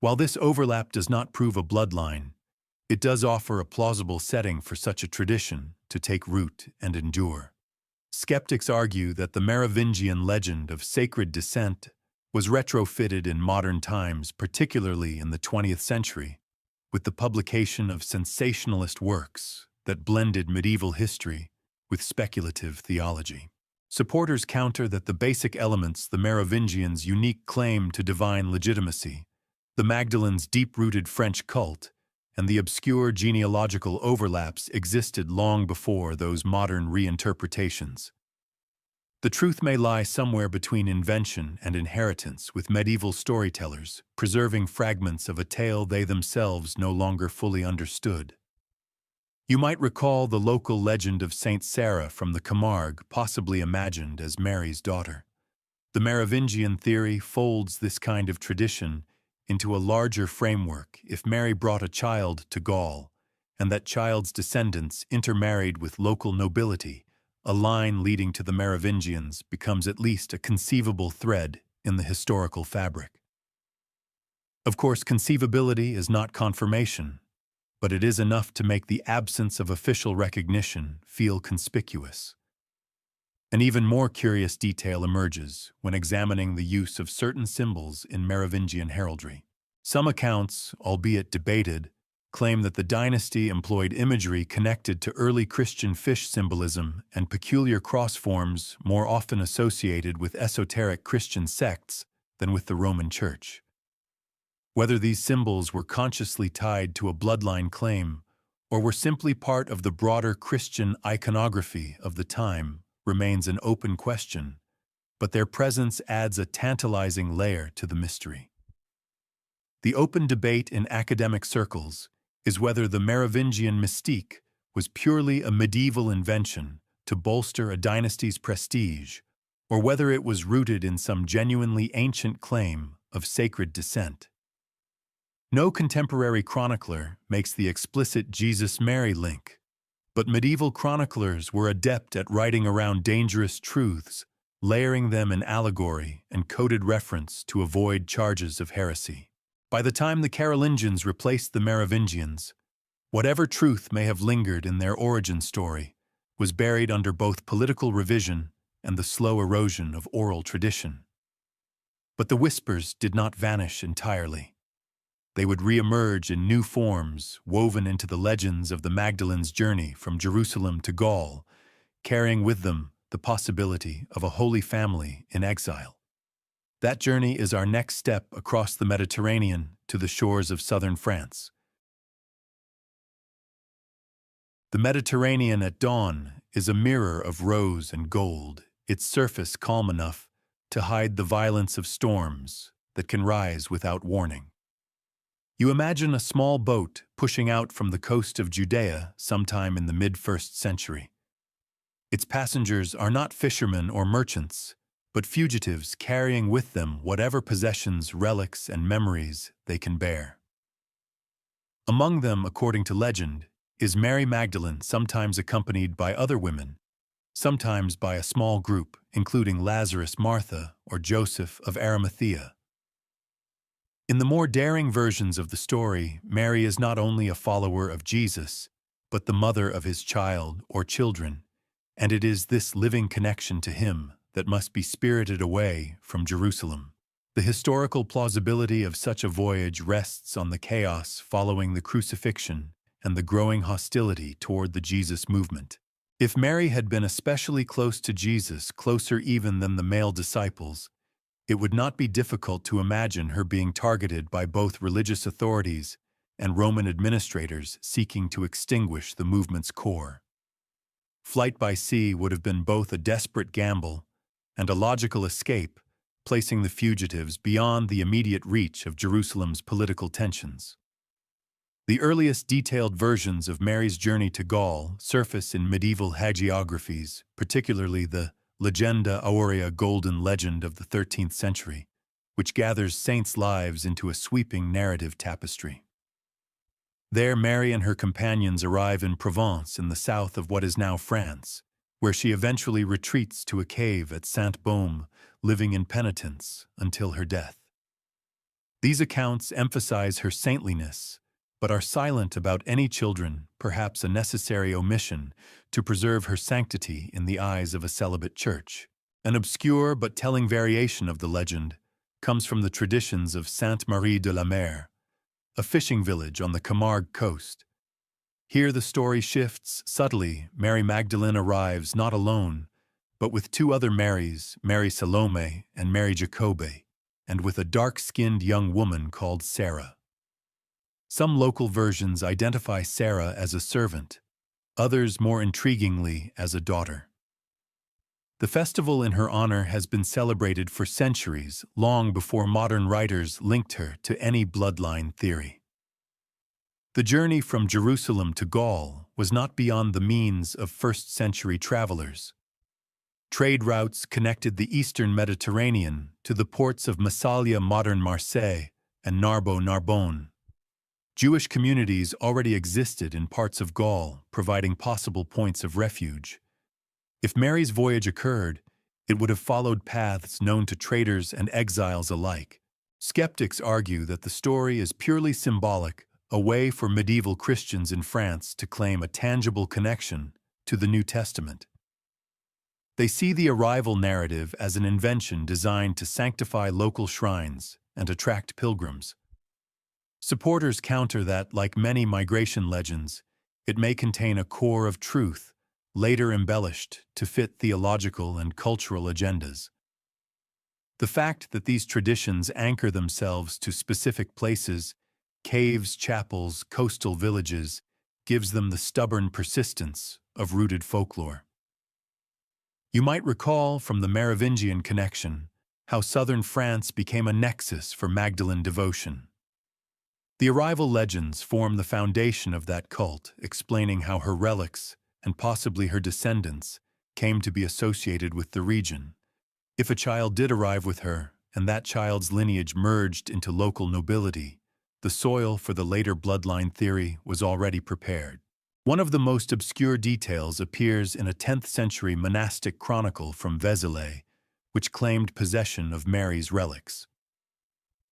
A: While this overlap does not prove a bloodline, it does offer a plausible setting for such a tradition to take root and endure. Skeptics argue that the Merovingian legend of sacred descent was retrofitted in modern times, particularly in the 20th century, with the publication of sensationalist works that blended medieval history with speculative theology. Supporters counter that the basic elements, the Merovingians' unique claim to divine legitimacy, the Magdalene's deep-rooted French cult, and the obscure genealogical overlaps existed long before those modern reinterpretations. The truth may lie somewhere between invention and inheritance, with medieval storytellers preserving fragments of a tale they themselves no longer fully understood. You might recall the local legend of Saint Sarah from the Camargue, possibly imagined as Mary's daughter. The Merovingian theory folds this kind of tradition into a larger framework. If Mary brought a child to Gaul, and that child's descendants intermarried with local nobility, a line leading to the Merovingians becomes at least a conceivable thread in the historical fabric. Of course, conceivability is not confirmation, but it is enough to make the absence of official recognition feel conspicuous. An even more curious detail emerges when examining the use of certain symbols in Merovingian heraldry. Some accounts, albeit debated, claim that the dynasty employed imagery connected to early Christian fish symbolism and peculiar cross forms more often associated with esoteric Christian sects than with the Roman Church. Whether these symbols were consciously tied to a bloodline claim or were simply part of the broader Christian iconography of the time remains an open question, but their presence adds a tantalizing layer to the mystery. The open debate in academic circles is whether the Merovingian mystique was purely a medieval invention to bolster a dynasty's prestige, or whether it was rooted in some genuinely ancient claim of sacred descent. No contemporary chronicler makes the explicit Jesus-Mary link, but medieval chroniclers were adept at writing around dangerous truths, layering them in allegory and coded reference to avoid charges of heresy. By the time the Carolingians replaced the Merovingians, whatever truth may have lingered in their origin story was buried under both political revision and the slow erosion of oral tradition. But the whispers did not vanish entirely. They would re-emerge in new forms, woven into the legends of the Magdalene's journey from Jerusalem to Gaul, carrying with them the possibility of a holy family in exile. That journey is our next step across the Mediterranean to the shores of southern France. The Mediterranean at dawn is a mirror of rose and gold, its surface calm enough to hide the violence of storms that can rise without warning. You imagine a small boat pushing out from the coast of Judea sometime in the mid-1st century. Its passengers are not fishermen or merchants, but fugitives carrying with them whatever possessions, relics, and memories they can bear. Among them, according to legend, is Mary Magdalene, sometimes accompanied by other women, sometimes by a small group, including Lazarus, Martha, or Joseph of Arimathea. In the more daring versions of the story, Mary is not only a follower of Jesus, but the mother of his child or children, and it is this living connection to him that must be spirited away from Jerusalem. The historical plausibility of such a voyage rests on the chaos following the crucifixion and the growing hostility toward the Jesus movement. If Mary had been especially close to Jesus, closer even than the male disciples, it would not be difficult to imagine her being targeted by both religious authorities and Roman administrators seeking to extinguish the movement's core. Flight by sea would have been both a desperate gamble and a logical escape, placing the fugitives beyond the immediate reach of Jerusalem's political tensions. The earliest detailed versions of Mary's journey to Gaul surface in medieval hagiographies, particularly the Legenda Aurea golden legend of the 13th century, which gathers saints' lives into a sweeping narrative tapestry. There, Mary and her companions arrive in Provence in the south of what is now France, where she eventually retreats to a cave at Saint-Baume, living in penitence until her death. These accounts emphasize her saintliness, but are silent about any children, perhaps a necessary omission, to preserve her sanctity in the eyes of a celibate church. An obscure but telling variation of the legend comes from the traditions of Sainte-Marie de la Mer, a fishing village on the Camargue coast. Here the story shifts subtly. Mary Magdalene arrives not alone, but with two other Marys, Mary Salome and Mary Jacobe, and with a dark-skinned young woman called Sarah. Some local versions identify Sarah as a servant, others more intriguingly as a daughter. The festival in her honor has been celebrated for centuries, long before modern writers linked her to any bloodline theory. The journey from Jerusalem to Gaul was not beyond the means of first-century travelers. Trade routes connected the eastern Mediterranean to the ports of Massalia, modern Marseille, and Narbonne. Jewish communities already existed in parts of Gaul, providing possible points of refuge. If Mary's voyage occurred, it would have followed paths known to traders and exiles alike. Skeptics argue that the story is purely symbolic, a way for medieval Christians in France to claim a tangible connection to the New Testament. They see the arrival narrative as an invention designed to sanctify local shrines and attract pilgrims. Supporters counter that, like many migration legends, it may contain a core of truth, later embellished to fit theological and cultural agendas. The fact that these traditions anchor themselves to specific places, caves, chapels, coastal villages, gives them the stubborn persistence of rooted folklore. You might recall from the Merovingian connection how southern France became a nexus for Magdalene devotion. The arrival legends form the foundation of that cult, explaining how her relics, and possibly her descendants, came to be associated with the region. If a child did arrive with her, and that child's lineage merged into local nobility, the soil for the later bloodline theory was already prepared. One of the most obscure details appears in a 10th-century monastic chronicle from Vézelay, which claimed possession of Mary's relics.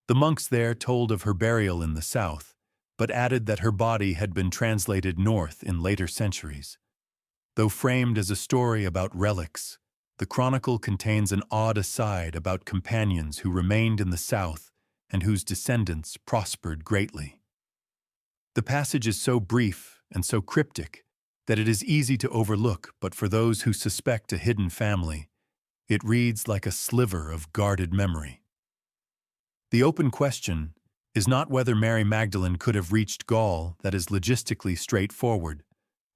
A: The monks there told of her burial in the south, but added that her body had been translated north in later centuries. Though framed as a story about relics, the chronicle contains an odd aside about companions who remained in the south and whose descendants prospered greatly. The passage is so brief and so cryptic that it is easy to overlook, but for those who suspect a hidden family, it reads like a sliver of guarded memory. The open question is not whether Mary Magdalene could have reached Gaul, that is logistically straightforward,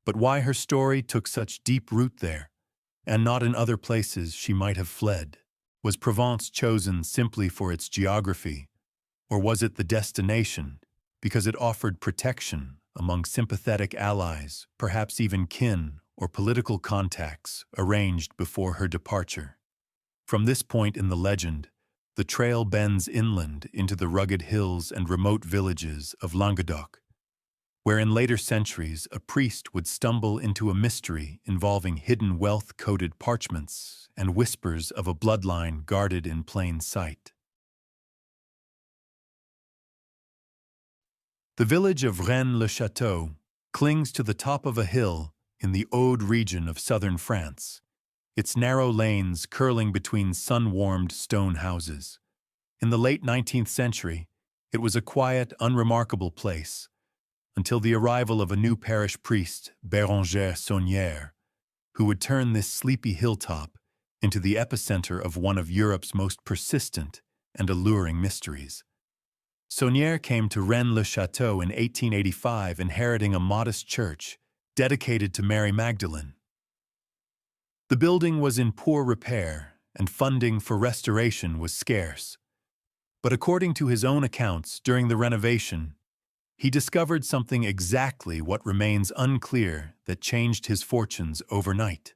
A: but why her story took such deep root there, and not in other places she might have fled. Was Provence chosen simply for its geography, or was it the destination because it offered protection among sympathetic allies, perhaps even kin or political contacts arranged before her departure? From this point in the legend, the trail bends inland into the rugged hills and remote villages of Languedoc, where in later centuries a priest would stumble into a mystery involving hidden wealth-coded parchments and whispers of a bloodline guarded in plain sight. The village of Rennes-le-Château clings to the top of a hill in the Aude region of southern France, its narrow lanes curling between sun-warmed stone houses. In the late 19th century, it was a quiet, unremarkable place, until the arrival of a new parish priest, Béranger Saunière, who would turn this sleepy hilltop into the epicenter of one of Europe's most persistent and alluring mysteries. Saunière came to Rennes-le-Château in 1885, inheriting a modest church dedicated to Mary Magdalene. The building was in poor repair, and funding for restoration was scarce. But according to his own accounts, during the renovation, he discovered something exactly what remains unclear that changed his fortunes overnight.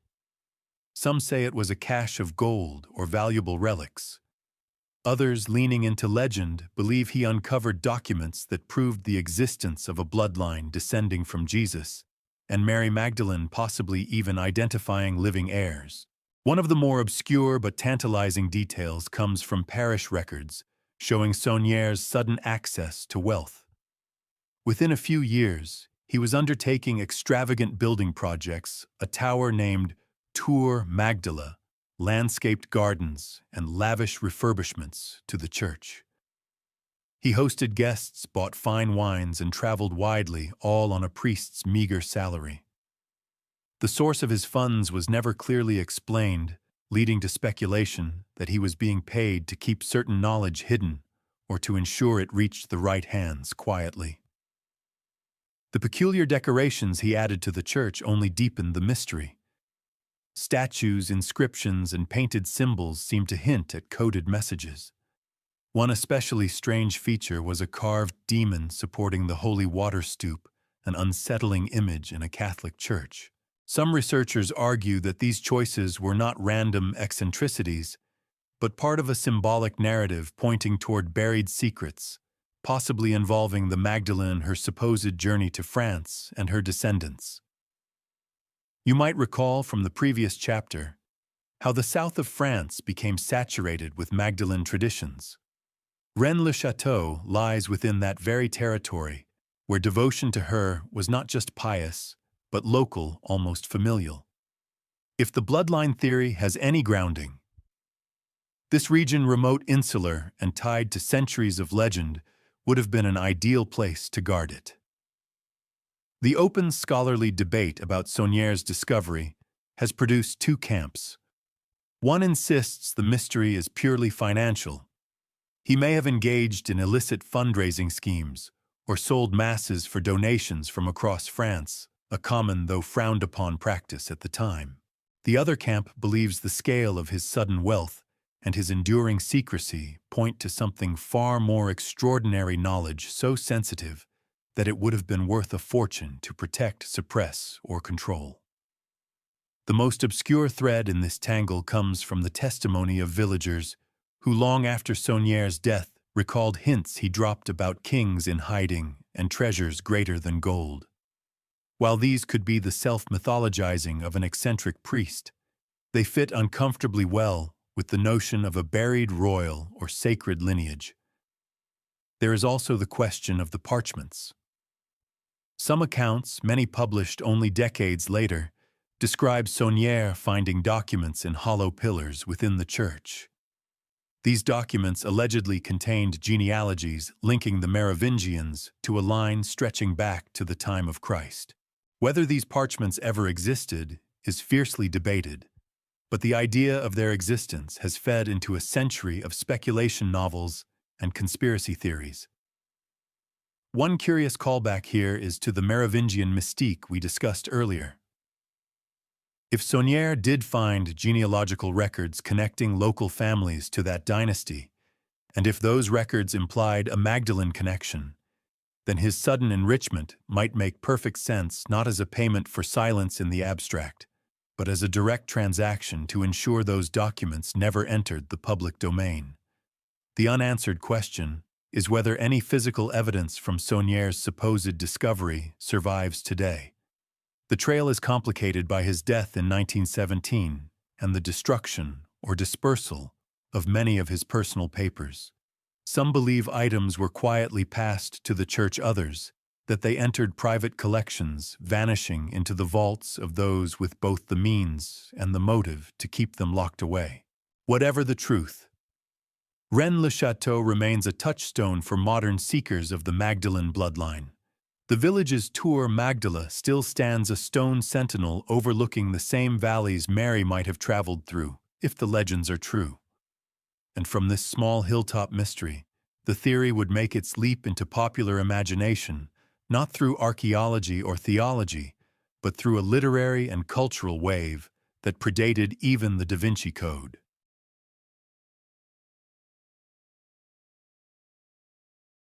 A: Some say it was a cache of gold or valuable relics. Others, leaning into legend, believe he uncovered documents that proved the existence of a bloodline descending from Jesus, and Mary Magdalene possibly even identifying living heirs. One of the more obscure but tantalizing details comes from parish records, showing Saunière's sudden access to wealth. Within a few years, he was undertaking extravagant building projects, a tower named Tour Magdala, landscaped gardens, and lavish refurbishments to the church. He hosted guests, bought fine wines, and traveled widely, all on a priest's meager salary. The source of his funds was never clearly explained, leading to speculation that he was being paid to keep certain knowledge hidden or to ensure it reached the right hands quietly. The peculiar decorations he added to the church only deepened the mystery. Statues, inscriptions, and painted symbols seemed to hint at coded messages. One especially strange feature was a carved demon supporting the holy water stoup, an unsettling image in a Catholic church. Some researchers argue that these choices were not random eccentricities, but part of a symbolic narrative pointing toward buried secrets, possibly involving the Magdalene, her supposed journey to France, and her descendants. You might recall from the previous chapter how the south of France became saturated with Magdalene traditions. Rennes-le-Château lies within that very territory, where devotion to her was not just pious, but local, almost familial. If the bloodline theory has any grounding, this region, remote, insular, and tied to centuries of legend, would have been an ideal place to guard it. The open scholarly debate about Saunier's discovery has produced two camps. One insists the mystery is purely financial. He may have engaged in illicit fundraising schemes or sold masses for donations from across France, a common though frowned-upon practice at the time. The other camp believes the scale of his sudden wealth and his enduring secrecy point to something far more extraordinary, knowledge so sensitive that it would have been worth a fortune to protect, suppress, or control. The most obscure thread in this tangle comes from the testimony of villagers who, long after Saunier's death, recalled hints he dropped about kings in hiding and treasures greater than gold. While these could be the self-mythologizing of an eccentric priest, they fit uncomfortably well with the notion of a buried royal or sacred lineage. There is also the question of the parchments. Some accounts, many published only decades later, describe Saunier finding documents in hollow pillars within the church. These documents allegedly contained genealogies linking the Merovingians to a line stretching back to the time of Christ. Whether these parchments ever existed is fiercely debated, but the idea of their existence has fed into a century of speculation novels and conspiracy theories. One curious callback here is to the Merovingian mystique we discussed earlier. If Saunier did find genealogical records connecting local families to that dynasty, and if those records implied a Magdalene connection, then his sudden enrichment might make perfect sense, not as a payment for silence in the abstract, but as a direct transaction to ensure those documents never entered the public domain. The unanswered question is whether any physical evidence from Saunier's supposed discovery survives today. The trail is complicated by his death in 1917 and the destruction or dispersal of many of his personal papers. Some believe items were quietly passed to the church, others that they entered private collections, vanishing into the vaults of those with both the means and the motive to keep them locked away. Whatever the truth, Rennes-le-Château remains a touchstone for modern seekers of the Magdalene bloodline. The village's Tour Magdala still stands a stone sentinel overlooking the same valleys Mary might have traveled through, if the legends are true. And from this small hilltop mystery, the theory would make its leap into popular imagination, not through archaeology or theology, but through a literary and cultural wave that predated even the Da Vinci Code.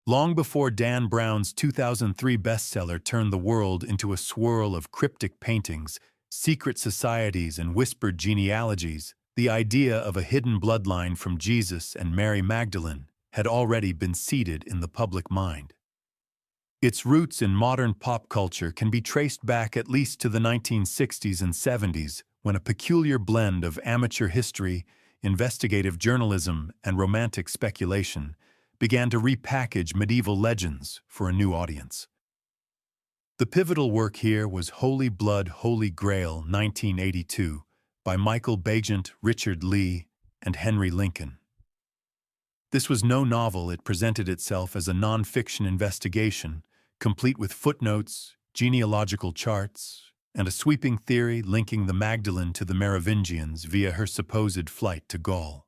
A: Long before Dan Brown's 2003 bestseller turned the world into a swirl of cryptic paintings, secret societies, and whispered genealogies, the idea of a hidden bloodline from Jesus and Mary Magdalene had already been seeded in the public mind. Its roots in modern pop culture can be traced back at least to the 1960s and 70s, when a peculiar blend of amateur history, investigative journalism, and romantic speculation began to repackage medieval legends for a new audience. The pivotal work here was Holy Blood, Holy Grail, 1982, by Michael Bagent, Richard Lee, and Henry Lincoln. This was no novel. It presented itself as a non-fiction investigation, complete with footnotes, genealogical charts, and a sweeping theory linking the Magdalene to the Merovingians via her supposed flight to Gaul.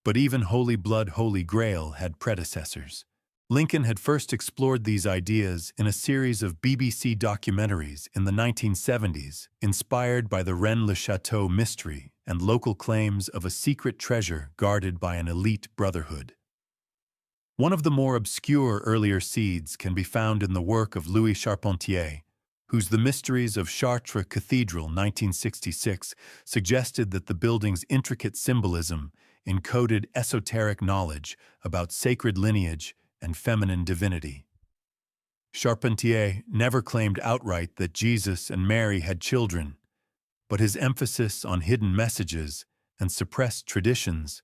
A: But even Holy Blood, Holy Grail had predecessors. Lincoln had first explored these ideas in a series of BBC documentaries in the 1970s, inspired by the Rennes-le-Château mystery and local claims of a secret treasure guarded by an elite brotherhood. One of the more obscure earlier seeds can be found in the work of Louis Charpentier, whose The Mysteries of Chartres Cathedral, 1966, suggested that the building's intricate symbolism encoded esoteric knowledge about sacred lineage and feminine divinity. Charpentier never claimed outright that Jesus and Mary had children, but his emphasis on hidden messages and suppressed traditions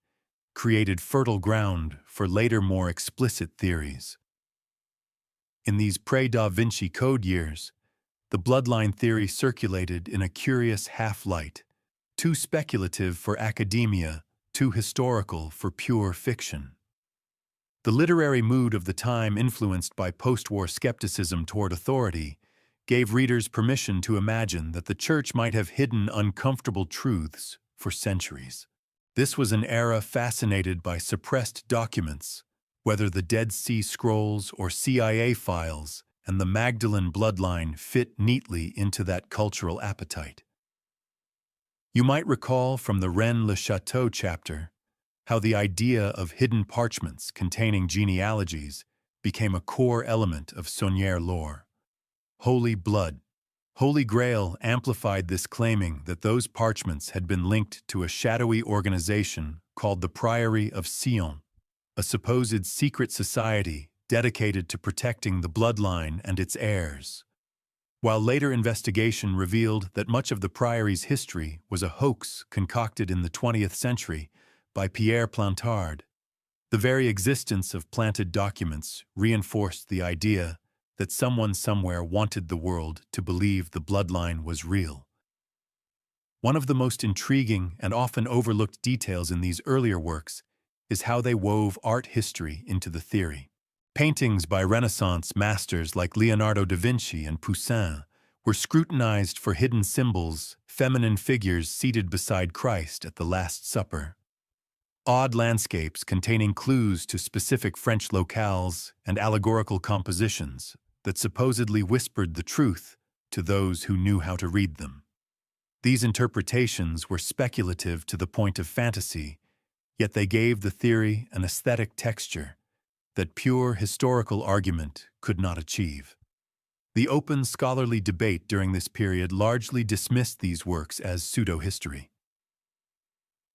A: created fertile ground for later more explicit theories. In these pre-Da Vinci Code years, the bloodline theory circulated in a curious half-light, too speculative for academia, too historical for pure fiction. The literary mood of the time, influenced by post-war skepticism toward authority, gave readers permission to imagine that the Church might have hidden uncomfortable truths for centuries. This was an era fascinated by suppressed documents, whether the Dead Sea Scrolls or CIA files, and the Magdalene bloodline fit neatly into that cultural appetite. You might recall from the Rennes-le-Château chapter how the idea of hidden parchments containing genealogies became a core element of Saunière lore. Holy Blood, Holy Grail amplified this, claiming that those parchments had been linked to a shadowy organization called the Priory of Sion, a supposed secret society dedicated to protecting the bloodline and its heirs. While later investigation revealed that much of the priory's history was a hoax concocted in the 20th century by Pierre Plantard, the very existence of planted documents reinforced the idea that someone somewhere wanted the world to believe the bloodline was real. One of the most intriguing and often overlooked details in these earlier works is how they wove art history into the theory. Paintings by Renaissance masters like Leonardo da Vinci and Poussin were scrutinized for hidden symbols, feminine figures seated beside Christ at the Last Supper, odd landscapes containing clues to specific French locales, and allegorical compositions that supposedly whispered the truth to those who knew how to read them. These interpretations were speculative to the point of fantasy, yet they gave the theory an aesthetic texture that pure historical argument could not achieve. The open scholarly debate during this period largely dismissed these works as pseudo-history.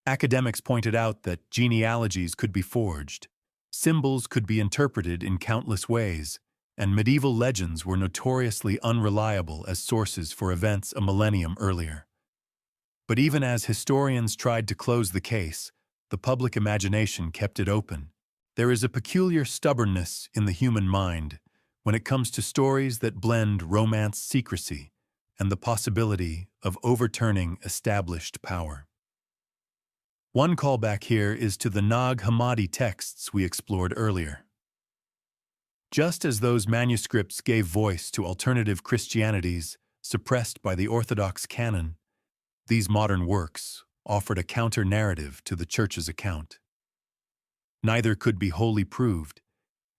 A: Academics pointed out that genealogies could be forged, symbols could be interpreted in countless ways, and medieval legends were notoriously unreliable as sources for events a millennium earlier. But even as historians tried to close the case, the public imagination kept it open. There is a peculiar stubbornness in the human mind when it comes to stories that blend romance secrecy and the possibility of overturning established power. One callback here is to the Nag Hammadi texts we explored earlier. Just as those manuscripts gave voice to alternative Christianities suppressed by the Orthodox canon, these modern works offered a counter-narrative to the Church's account. Neither could be wholly proved,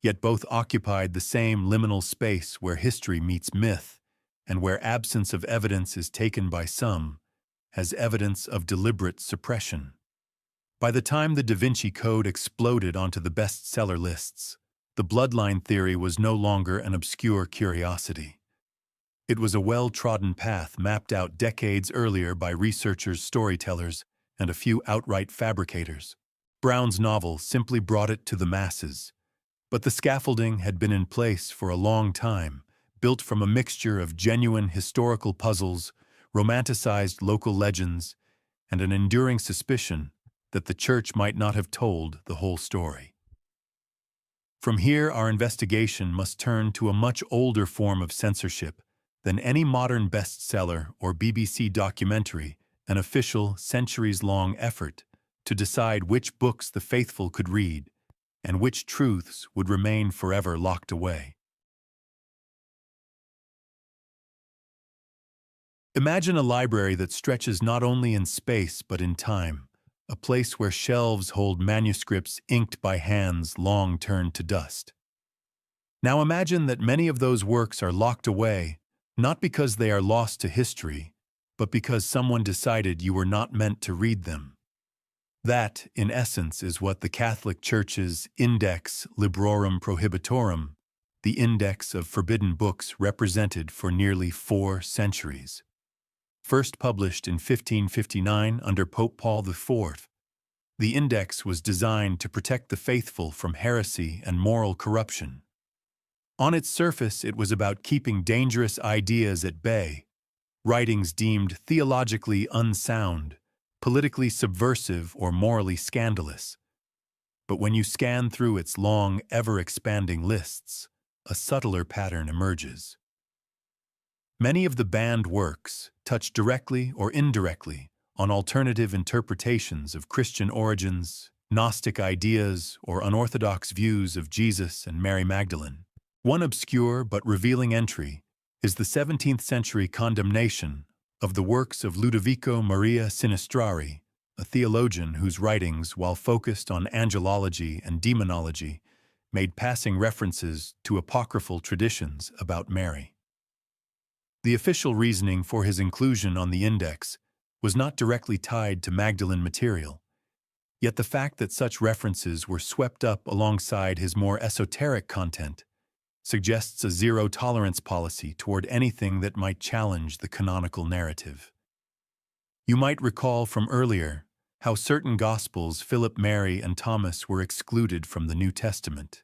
A: yet both occupied the same liminal space where history meets myth and where absence of evidence is taken by some as evidence of deliberate suppression. By the time the Da Vinci Code exploded onto the bestseller lists, the bloodline theory was no longer an obscure curiosity. It was a well-trodden path mapped out decades earlier by researchers, storytellers, and a few outright fabricators. Brown's novel simply brought it to the masses, but the scaffolding had been in place for a long time, built from a mixture of genuine historical puzzles, romanticized local legends, and an enduring suspicion that the Church might not have told the whole story. From here, our investigation must turn to a much older form of censorship than any modern bestseller or BBC documentary, an official, centuries-long effort to decide which books the faithful could read and which truths would remain forever locked away. Imagine a library that stretches not only in space but in time, a place where shelves hold manuscripts inked by hands long turned to dust. Now imagine that many of those works are locked away, not because they are lost to history, but because someone decided you were not meant to read them. That, in essence, is what the Catholic Church's Index Librorum Prohibitorum, the Index of Forbidden Books, represented for nearly 4 centuries. First published in 1559 under Pope Paul IV, the Index was designed to protect the faithful from heresy and moral corruption. On its surface, it was about keeping dangerous ideas at bay, writings deemed theologically unsound, politically subversive, or morally scandalous. But when you scan through its long, ever-expanding lists, a subtler pattern emerges. Many of the banned works touch directly or indirectly on alternative interpretations of Christian origins, Gnostic ideas, or unorthodox views of Jesus and Mary Magdalene. One obscure but revealing entry is the 17th-century condemnation of the works of Ludovico Maria Sinistrari, a theologian whose writings, while focused on angelology and demonology, made passing references to apocryphal traditions about Mary. The official reasoning for his inclusion on the index was not directly tied to Magdalene material, yet the fact that such references were swept up alongside his more esoteric content suggests a zero-tolerance policy toward anything that might challenge the canonical narrative. You might recall from earlier how certain Gospels, Philip, Mary, and Thomas, were excluded from the New Testament.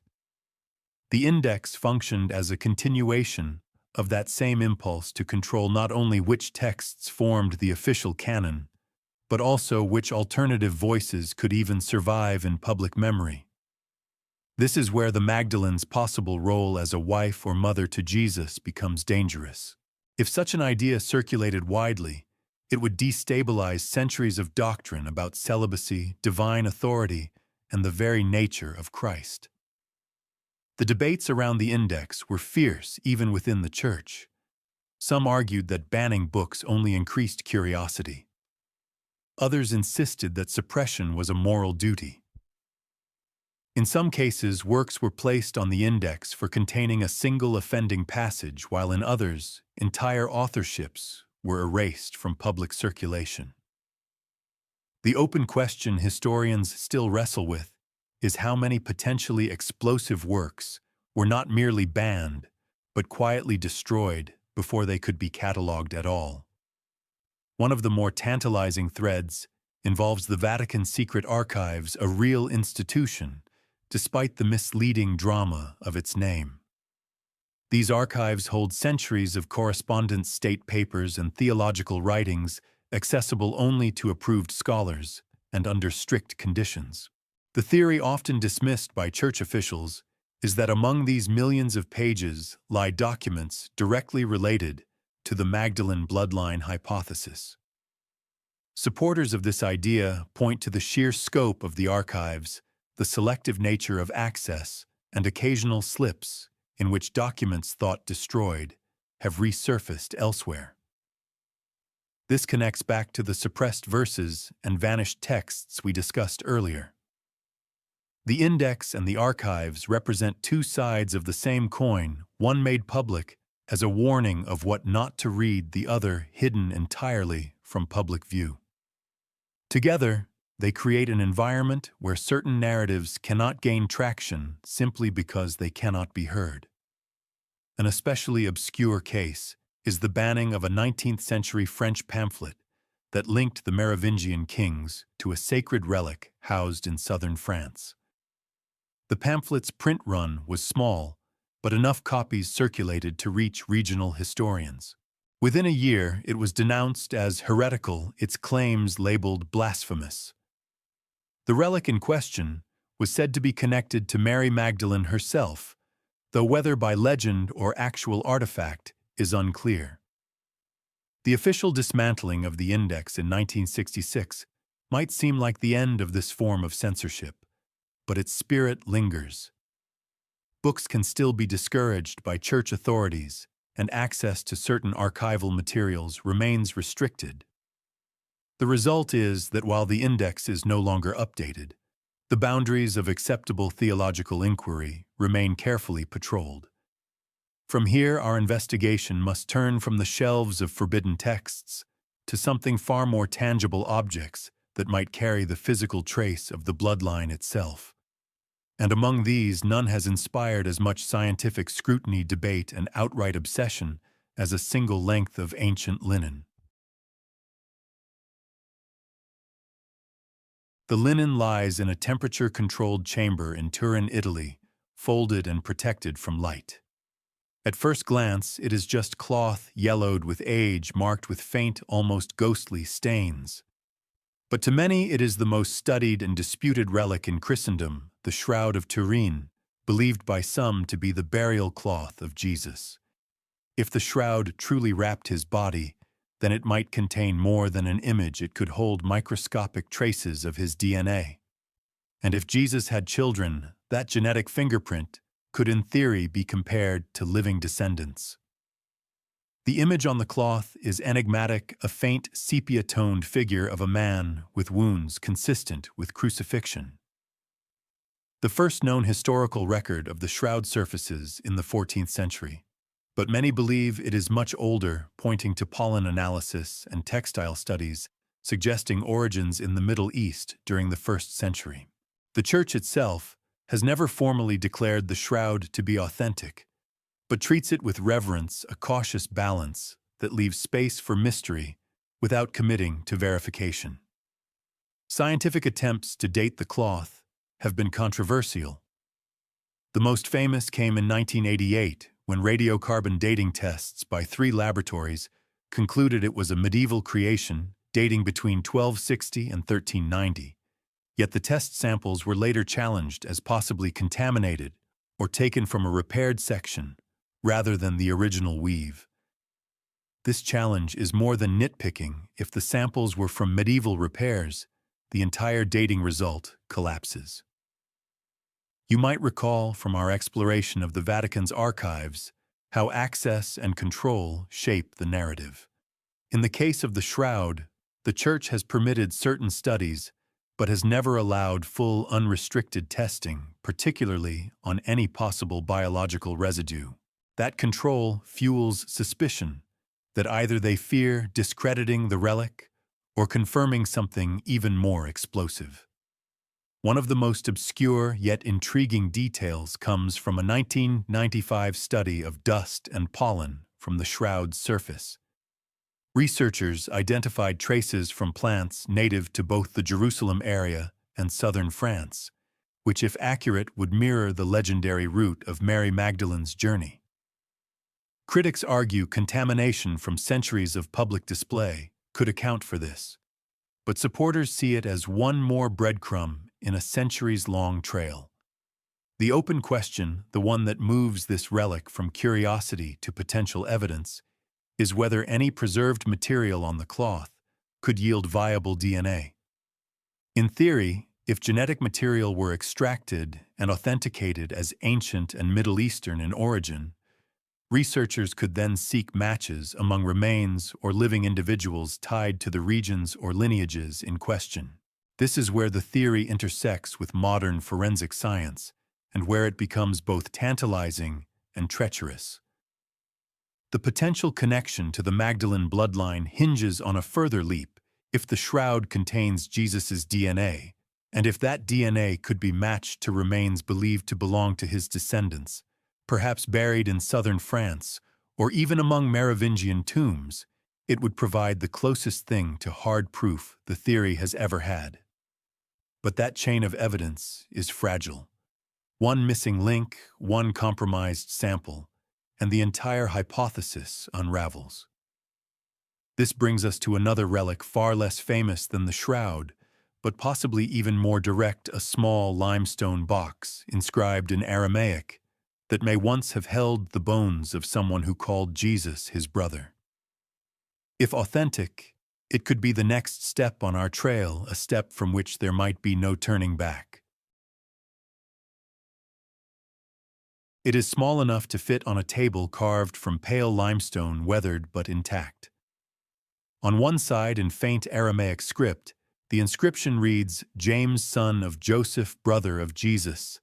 A: The index functioned as a continuation of that same impulse to control not only which texts formed the official canon, but also which alternative voices could even survive in public memory. This is where the Magdalene's possible role as a wife or mother to Jesus becomes dangerous. If such an idea circulated widely, it would destabilize centuries of doctrine about celibacy, divine authority, and the very nature of Christ. The debates around the index were fierce even within the Church. Some argued that banning books only increased curiosity. Others insisted that suppression was a moral duty. In some cases, works were placed on the index for containing a single offending passage, while in others, entire authorships were erased from public circulation. The open question historians still wrestle with is how many potentially explosive works were not merely banned, but quietly destroyed before they could be catalogued at all. One of the more tantalizing threads involves the Vatican Secret Archives, a real institution, despite the misleading drama of its name. These archives hold centuries of correspondence, state papers, and theological writings accessible only to approved scholars and under strict conditions. The theory often dismissed by church officials is that among these millions of pages lie documents directly related to the Magdalene bloodline hypothesis. Supporters of this idea point to the sheer scope of the archives, the selective nature of access, and occasional slips in which documents thought destroyed have resurfaced elsewhere. This connects back to the suppressed verses and vanished texts we discussed earlier. The index and the archives represent two sides of the same coin, one made public as a warning of what not to read, the other hidden entirely from public view. Together, they create an environment where certain narratives cannot gain traction simply because they cannot be heard. An especially obscure case is the banning of a 19th-century French pamphlet that linked the Merovingian kings to a sacred relic housed in southern France. The pamphlet's print run was small, but enough copies circulated to reach regional historians. Within a year, it was denounced as heretical, its claims labeled blasphemous. The relic in question was said to be connected to Mary Magdalene herself, though whether by legend or actual artifact is unclear. The official dismantling of the index in 1966 might seem like the end of this form of censorship, but its spirit lingers. Books can still be discouraged by church authorities, and access to certain archival materials remains restricted. The result is that while the index is no longer updated, the boundaries of acceptable theological inquiry remain carefully patrolled. From here, our investigation must turn from the shelves of forbidden texts to something far more tangible objects that might carry the physical trace of the bloodline itself. And among these, none has inspired as much scientific scrutiny, debate, and outright obsession as a single length of ancient linen. The linen lies in a temperature-controlled chamber in Turin, Italy, folded and protected from light. At first glance, it is just cloth yellowed with age, marked with faint, almost ghostly stains. But to many, it is the most studied and disputed relic in Christendom, the Shroud of Turin, believed by some to be the burial cloth of Jesus. If the shroud truly wrapped his body, then it might contain more than an image. It could hold microscopic traces of his DNA. And if Jesus had children, that genetic fingerprint could in theory be compared to living descendants. The image on the cloth is enigmatic, a faint sepia-toned figure of a man with wounds consistent with crucifixion. The first known historical record of the shroud surfaces in the 14th century, but many believe it is much older, pointing to pollen analysis and textile studies, suggesting origins in the Middle East during the 1st century. The Church itself has never formally declared the shroud to be authentic, but treats it with reverence, a cautious balance that leaves space for mystery without committing to verification. Scientific attempts to date the cloth have been controversial. The most famous came in 1988, when radiocarbon dating tests by 3 laboratories concluded it was a medieval creation dating between 1260 and 1390. Yet the test samples were later challenged as possibly contaminated or taken from a repaired section rather than the original weave. This challenge is more than nitpicking. If the samples were from medieval repairs, the entire dating result collapses. You might recall from our exploration of the Vatican's archives how access and control shape the narrative. In the case of the shroud, the Church has permitted certain studies but has never allowed full unrestricted testing, particularly on any possible biological residue. That control fuels suspicion that either they fear discrediting the relic or confirming something even more explosive. One of the most obscure yet intriguing details comes from a 1995 study of dust and pollen from the shroud's surface. Researchers identified traces from plants native to both the Jerusalem area and southern France, which, if accurate, would mirror the legendary route of Mary Magdalene's journey. Critics argue contamination from centuries of public display could account for this, but supporters see it as one more breadcrumb in a centuries-long trail. The open question, the one that moves this relic from curiosity to potential evidence, is whether any preserved material on the cloth could yield viable DNA. In theory, if genetic material were extracted and authenticated as ancient and Middle Eastern in origin, researchers could then seek matches among remains or living individuals tied to the regions or lineages in question. This is where the theory intersects with modern forensic science and where it becomes both tantalizing and treacherous. The potential connection to the Magdalene bloodline hinges on a further leap. If the shroud contains Jesus' DNA, and if that DNA could be matched to remains believed to belong to his descendants, perhaps buried in southern France or even among Merovingian tombs, it would provide the closest thing to hard proof the theory has ever had. But that chain of evidence is fragile. One missing link, one compromised sample, and the entire hypothesis unravels. This brings us to another relic far less famous than the shroud, but possibly even more direct, a small limestone box inscribed in Aramaic that may once have held the bones of someone who called Jesus his brother. If authentic, it could be the next step on our trail, a step from which there might be no turning back. It is small enough to fit on a table carved from pale limestone, weathered but intact. On one side, in faint Aramaic script, the inscription reads, "James, son of Joseph, brother of Jesus."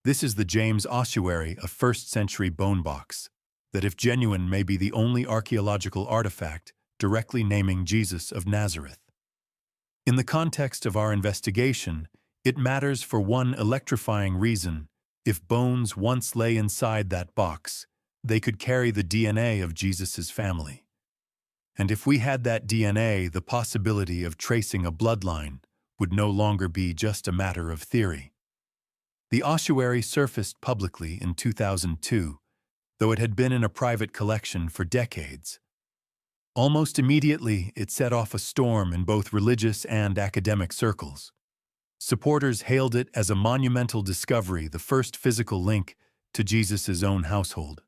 A: This is the James ossuary, a first-century bone box, that if genuine may be the only archaeological artifact directly naming Jesus of Nazareth. In the context of our investigation, it matters for one electrifying reason. If bones once lay inside that box, they could carry the DNA of Jesus's family. And if we had that DNA, the possibility of tracing a bloodline would no longer be just a matter of theory. The ossuary surfaced publicly in 2002, though it had been in a private collection for decades. Almost immediately, it set off a storm in both religious and academic circles. Supporters hailed it as a monumental discovery, the first physical link to Jesus's own household.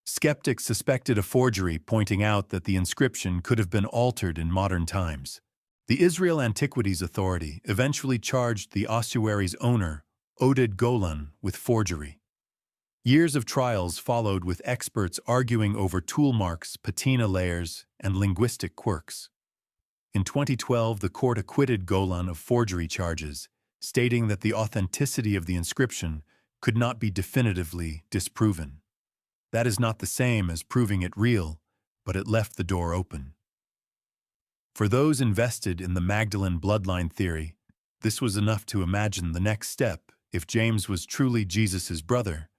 A: Skeptics suspected a forgery, pointing out that the inscription could have been altered in modern times. The Israel Antiquities Authority eventually charged the ossuary's owner, Oded Golan, with forgery. Years of trials followed, with experts arguing over tool marks, patina layers, and linguistic quirks. In 2012, the court acquitted Golan of forgery charges, stating that the authenticity of the inscription could not be definitively disproven. That is not the same as proving it real, but it left the door open. For those invested in the Magdalene bloodline theory, this was enough to imagine the next step. If James was truly Jesus's brother,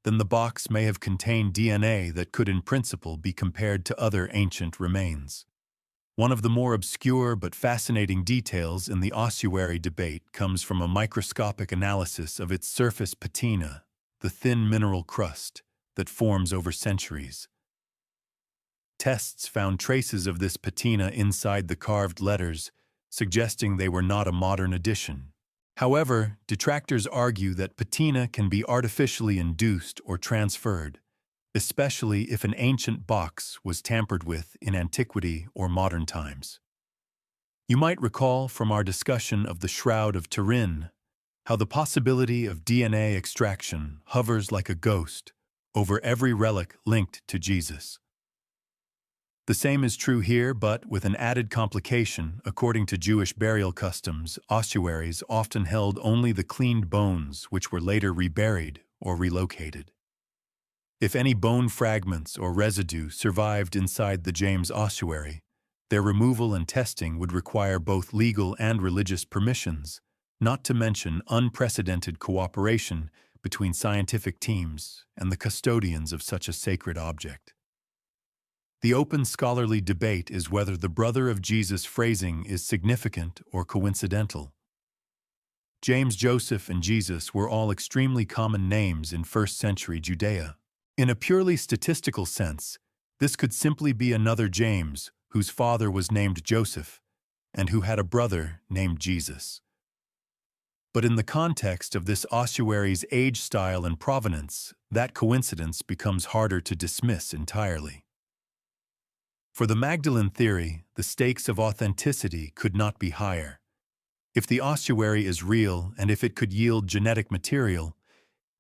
A: then the box may have contained DNA that could in principle be compared to other ancient remains. One of the more obscure but fascinating details in the ossuary debate comes from a microscopic analysis of its surface patina, the thin mineral crust that forms over centuries. Tests found traces of this patina inside the carved letters, suggesting they were not a modern addition. However, detractors argue that patina can be artificially induced or transferred, especially if an ancient box was tampered with in antiquity or modern times. You might recall from our discussion of the Shroud of Turin how the possibility of DNA extraction hovers like a ghost over every relic linked to Jesus. The same is true here, but with an added complication. According to Jewish burial customs, ossuaries often held only the cleaned bones, which were later reburied or relocated. If any bone fragments or residue survived inside the James ossuary, their removal and testing would require both legal and religious permissions, not to mention unprecedented cooperation between scientific teams and the custodians of such a sacred object. The open scholarly debate is whether the brother of Jesus phrasing is significant or coincidental. James, Joseph, and Jesus were all extremely common names in first-century Judea. In a purely statistical sense, this could simply be another James whose father was named Joseph and who had a brother named Jesus. But in the context of this ossuary's age, style, and provenance, that coincidence becomes harder to dismiss entirely. For the Magdalene theory, the stakes of authenticity could not be higher. If the ossuary is real and if it could yield genetic material,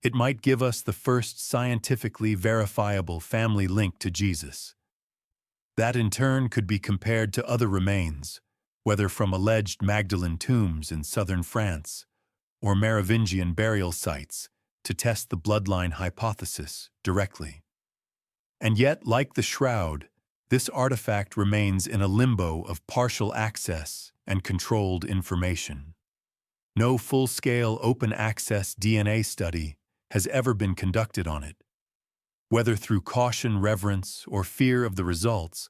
A: it might give us the first scientifically verifiable family link to Jesus. That in turn could be compared to other remains, whether from alleged Magdalene tombs in southern France or Merovingian burial sites, to test the bloodline hypothesis directly. And yet, like the Shroud, this artifact remains in a limbo of partial access and controlled information. No full-scale open-access DNA study has ever been conducted on it. Whether through caution, reverence, or fear of the results,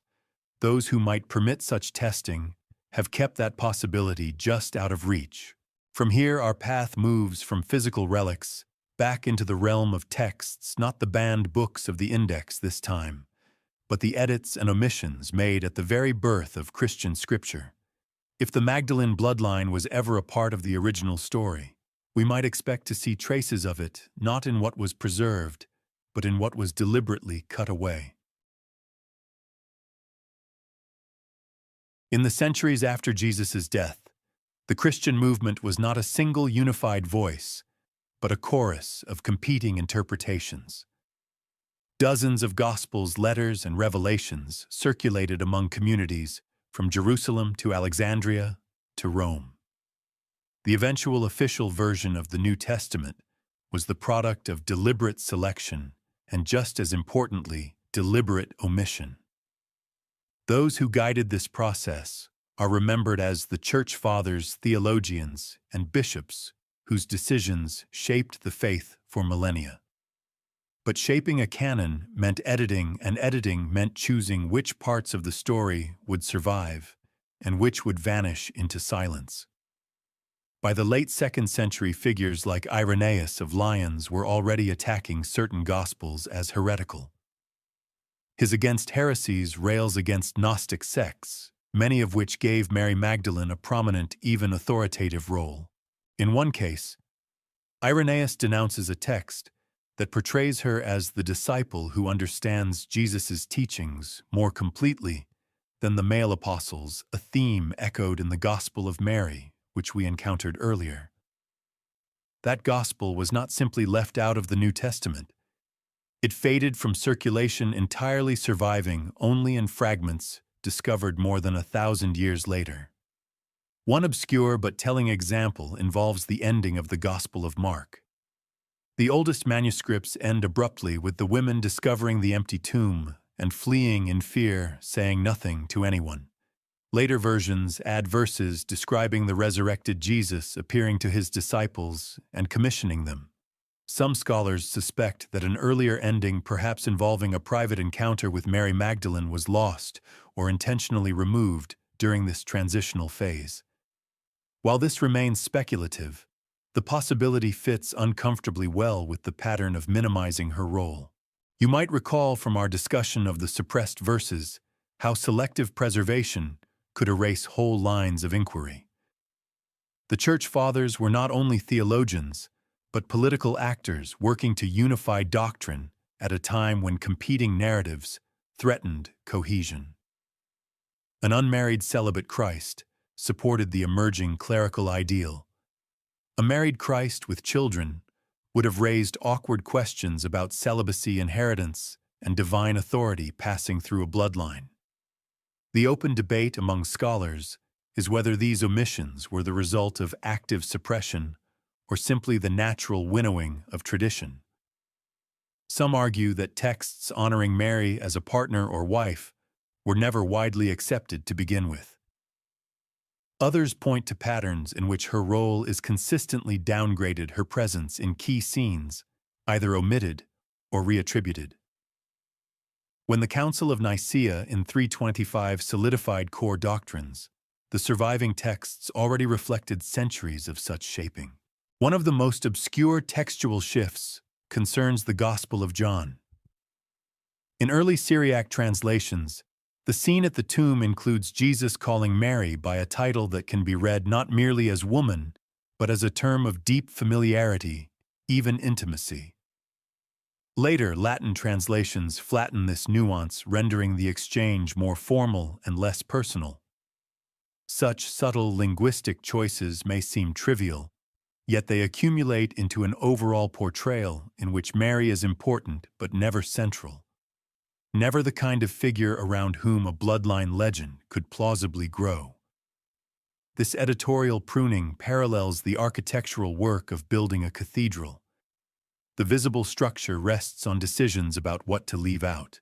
A: those who might permit such testing have kept that possibility just out of reach. From here, our path moves from physical relics back into the realm of texts, not the banned books of the Index this time, but the edits and omissions made at the very birth of Christian scripture. If the Magdalene bloodline was ever a part of the original story, we might expect to see traces of it not in what was preserved, but in what was deliberately cut away. In the centuries after Jesus' death, the Christian movement was not a single unified voice, but a chorus of competing interpretations. Dozens of Gospels, letters, and revelations circulated among communities from Jerusalem to Alexandria to Rome. The eventual official version of the New Testament was the product of deliberate selection and, just as importantly, deliberate omission. Those who guided this process are remembered as the Church Fathers, theologians, and bishops whose decisions shaped the faith for millennia. But shaping a canon meant editing, and editing meant choosing which parts of the story would survive and which would vanish into silence. By the late 2nd century, figures like Irenaeus of Lyons were already attacking certain Gospels as heretical. His Against Heresies rails against Gnostic sects, many of which gave Mary Magdalene a prominent, even authoritative role. In one case, Irenaeus denounces a text that portrays her as the disciple who understands Jesus' teachings more completely than the male apostles, a theme echoed in the Gospel of Mary, which we encountered earlier. That gospel was not simply left out of the New Testament. It faded from circulation, entirely surviving only in fragments discovered more than 1,000 years later. One obscure but telling example involves the ending of the Gospel of Mark. The oldest manuscripts end abruptly with the women discovering the empty tomb and fleeing in fear, saying nothing to anyone. Later versions add verses describing the resurrected Jesus appearing to his disciples and commissioning them. Some scholars suspect that an earlier ending, perhaps involving a private encounter with Mary Magdalene, was lost or intentionally removed during this transitional phase. While this remains speculative, the possibility fits uncomfortably well with the pattern of minimizing her role. You might recall from our discussion of the suppressed verses how selective preservation could erase whole lines of inquiry. The Church Fathers were not only theologians, but political actors working to unify doctrine at a time when competing narratives threatened cohesion. An unmarried celibate Christ supported the emerging clerical ideal. A married Christ with children would have raised awkward questions about celibacy, inheritance, and divine authority passing through a bloodline. The open debate among scholars is whether these omissions were the result of active suppression or simply the natural winnowing of tradition. Some argue that texts honoring Mary as a partner or wife were never widely accepted to begin with. Others point to patterns in which her role is consistently downgraded, her presence in key scenes either omitted or reattributed. When the Council of Nicaea in 325 solidified core doctrines, the surviving texts already reflected centuries of such shaping. One of the most obscure textual shifts concerns the Gospel of John. In early Syriac translations, the scene at the tomb includes Jesus calling Mary by a title that can be read not merely as woman, but as a term of deep familiarity, even intimacy. Later, Latin translations flatten this nuance, rendering the exchange more formal and less personal. Such subtle linguistic choices may seem trivial, yet they accumulate into an overall portrayal in which Mary is important but never central. Never the kind of figure around whom a bloodline legend could plausibly grow. This editorial pruning parallels the architectural work of building a cathedral. The visible structure rests on decisions about what to leave out.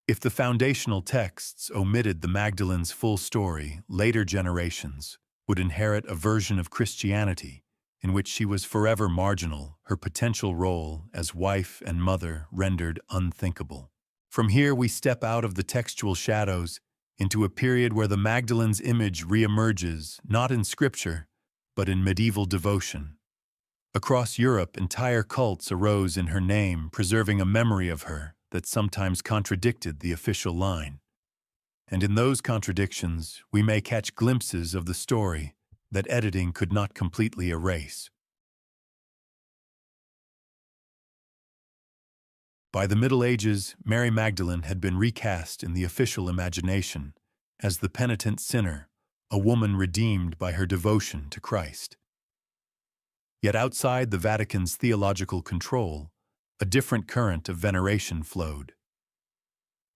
A: If the foundational texts omitted the Magdalene's full story, later generations would inherit a version of Christianity in which she was forever marginal, her potential role as wife and mother rendered unthinkable. From here, we step out of the textual shadows into a period where the Magdalene's image reemerges, not in scripture, but in medieval devotion. Across Europe, entire cults arose in her name, preserving a memory of her that sometimes contradicted the official line. and in those contradictions we may catch glimpses of the story that editing could not completely erase. By the Middle Ages, Mary Magdalene had been recast in the official imagination as the penitent sinner, a woman redeemed by her devotion to Christ. Yet outside the Vatican's theological control, a different current of veneration flowed.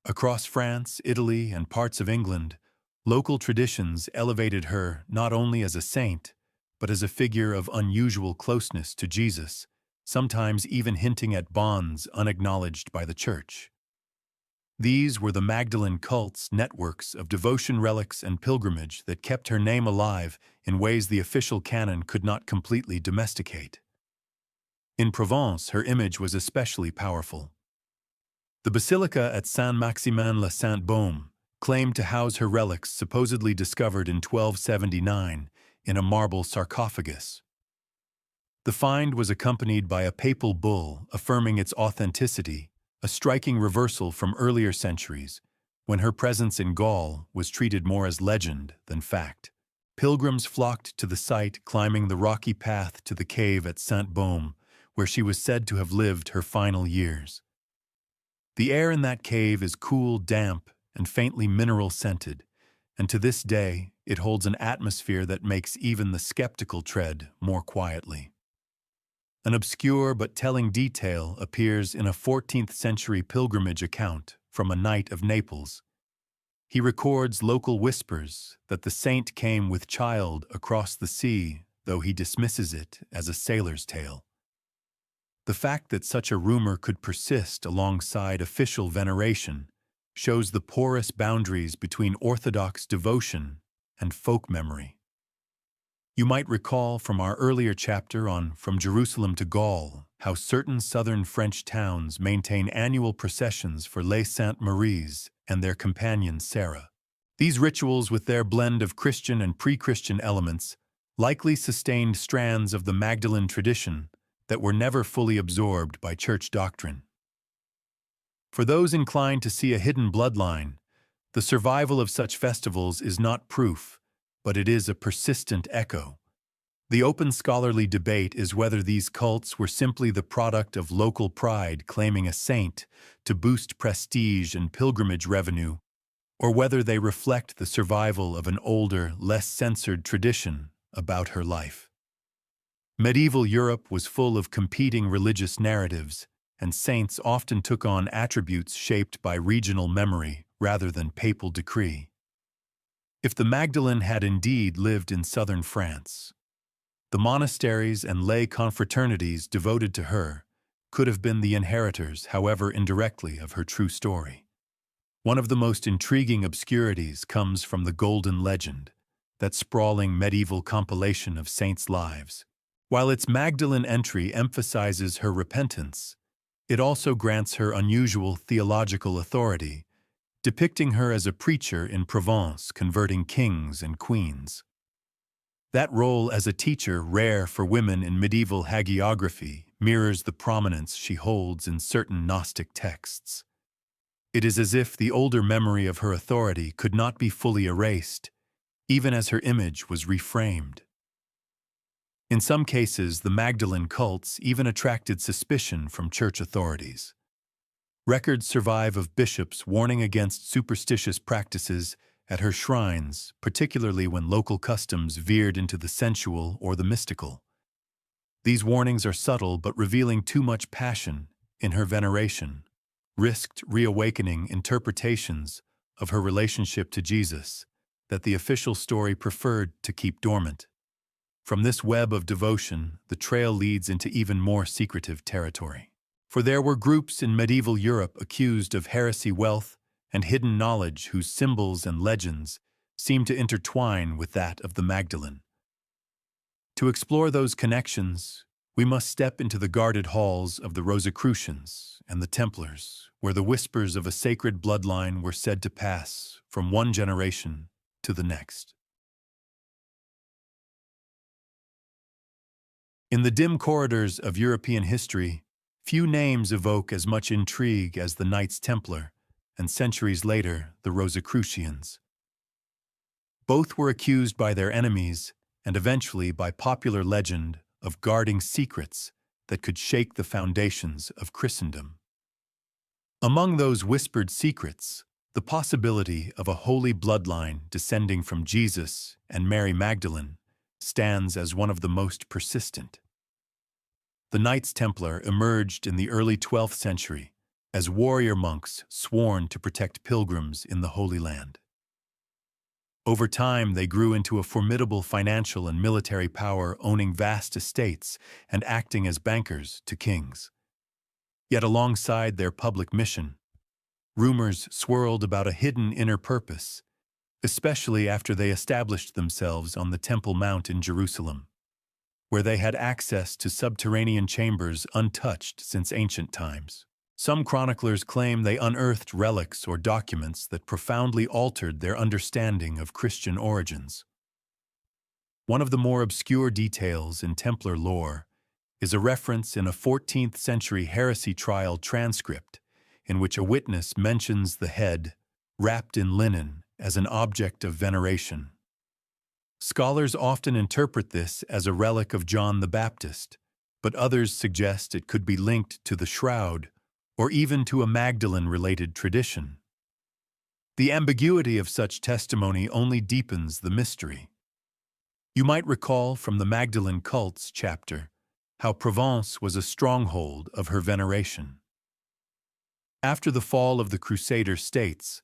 A: Across France, Italy, and parts of England, local traditions elevated her not only as a saint, but as a figure of unusual closeness to Jesus, sometimes even hinting at bonds unacknowledged by the Church. These were the Magdalene cult's networks of devotion, relics, and pilgrimage that kept her name alive in ways the official canon could not completely domesticate. In Provence, her image was especially powerful. The basilica at Saint-Maximin-la-Sainte-Baume claimed to house her relics supposedly discovered in 1279 in a marble sarcophagus. The find was accompanied by a papal bull affirming its authenticity, a striking reversal from earlier centuries, when her presence in Gaul was treated more as legend than fact. Pilgrims flocked to the site, climbing the rocky path to the cave at Sainte-Baume, where she was said to have lived her final years. The air in that cave is cool, damp, and faintly mineral-scented, and to this day it holds an atmosphere that makes even the skeptical tread more quietly. An obscure but telling detail appears in a 14th-century pilgrimage account from a knight of Naples. He records local whispers that the saint came with child across the sea, though he dismisses it as a sailor's tale. The fact that such a rumor could persist alongside official veneration shows the porous boundaries between orthodox devotion and folk memory. You might recall from our earlier chapter on From Jerusalem to Gaul how certain southern French towns maintain annual processions for Les Saintes Maries and their companion Sarah. These rituals, with their blend of Christian and pre-Christian elements, likely sustained strands of the Magdalene tradition that were never fully absorbed by church doctrine. For those inclined to see a hidden bloodline, the survival of such festivals is not proof, but it is a persistent echo. The open scholarly debate is whether these cults were simply the product of local pride claiming a saint to boost prestige and pilgrimage revenue, or whether they reflect the survival of an older, less censored tradition about her life. Medieval Europe was full of competing religious narratives, and saints often took on attributes shaped by regional memory rather than papal decree. If the Magdalene had indeed lived in southern France, the monasteries and lay confraternities devoted to her could have been the inheritors, however indirectly, of her true story. One of the most intriguing obscurities comes from the Golden Legend, that sprawling medieval compilation of saints' lives. While its Magdalene entry emphasizes her repentance, it also grants her unusual theological authority, depicting her as a preacher in Provence converting kings and queens. That role as a teacher, rare for women in medieval hagiography, mirrors the prominence she holds in certain Gnostic texts. It is as if the older memory of her authority could not be fully erased, even as her image was reframed. In some cases, the Magdalene cults even attracted suspicion from church authorities. Records survive of bishops warning against superstitious practices at her shrines, particularly when local customs veered into the sensual or the mystical. These warnings are subtle but revealing too much passion in her veneration, risked reawakening interpretations of her relationship to Jesus that the official story preferred to keep dormant. From this web of devotion, the trail leads into even more secretive territory. For there were groups in medieval Europe accused of heresy, wealth, and hidden knowledge whose symbols and legends seemed to intertwine with that of the Magdalene. To explore those connections, we must step into the guarded halls of the Rosicrucians and the Templars, where the whispers of a sacred bloodline were said to pass from one generation to the next. In the dim corridors of European history, few names evoke as much intrigue as the Knights Templar, and centuries later, the Rosicrucians. Both were accused by their enemies, and eventually by popular legend, of guarding secrets that could shake the foundations of Christendom. Among those whispered secrets, the possibility of a holy bloodline descending from Jesus and Mary Magdalene stands as one of the most persistent. The Knights Templar emerged in the early 12th century as warrior monks sworn to protect pilgrims in the Holy Land. Over time, they grew into a formidable financial and military power, owning vast estates and acting as bankers to kings. Yet alongside their public mission, rumors swirled about a hidden inner purpose, especially after they established themselves on the Temple Mount in Jerusalem, where they had access to subterranean chambers untouched since ancient times. Some chroniclers claim they unearthed relics or documents that profoundly altered their understanding of Christian origins. One of the more obscure details in Templar lore is a reference in a 14th century heresy trial transcript in which a witness mentions the head, wrapped in linen, as an object of veneration. Scholars often interpret this as a relic of John the Baptist, but others suggest it could be linked to the shroud or even to a Magdalene-related tradition. The ambiguity of such testimony only deepens the mystery. You might recall from the Magdalene cults chapter how Provence was a stronghold of her veneration. After the fall of the Crusader states,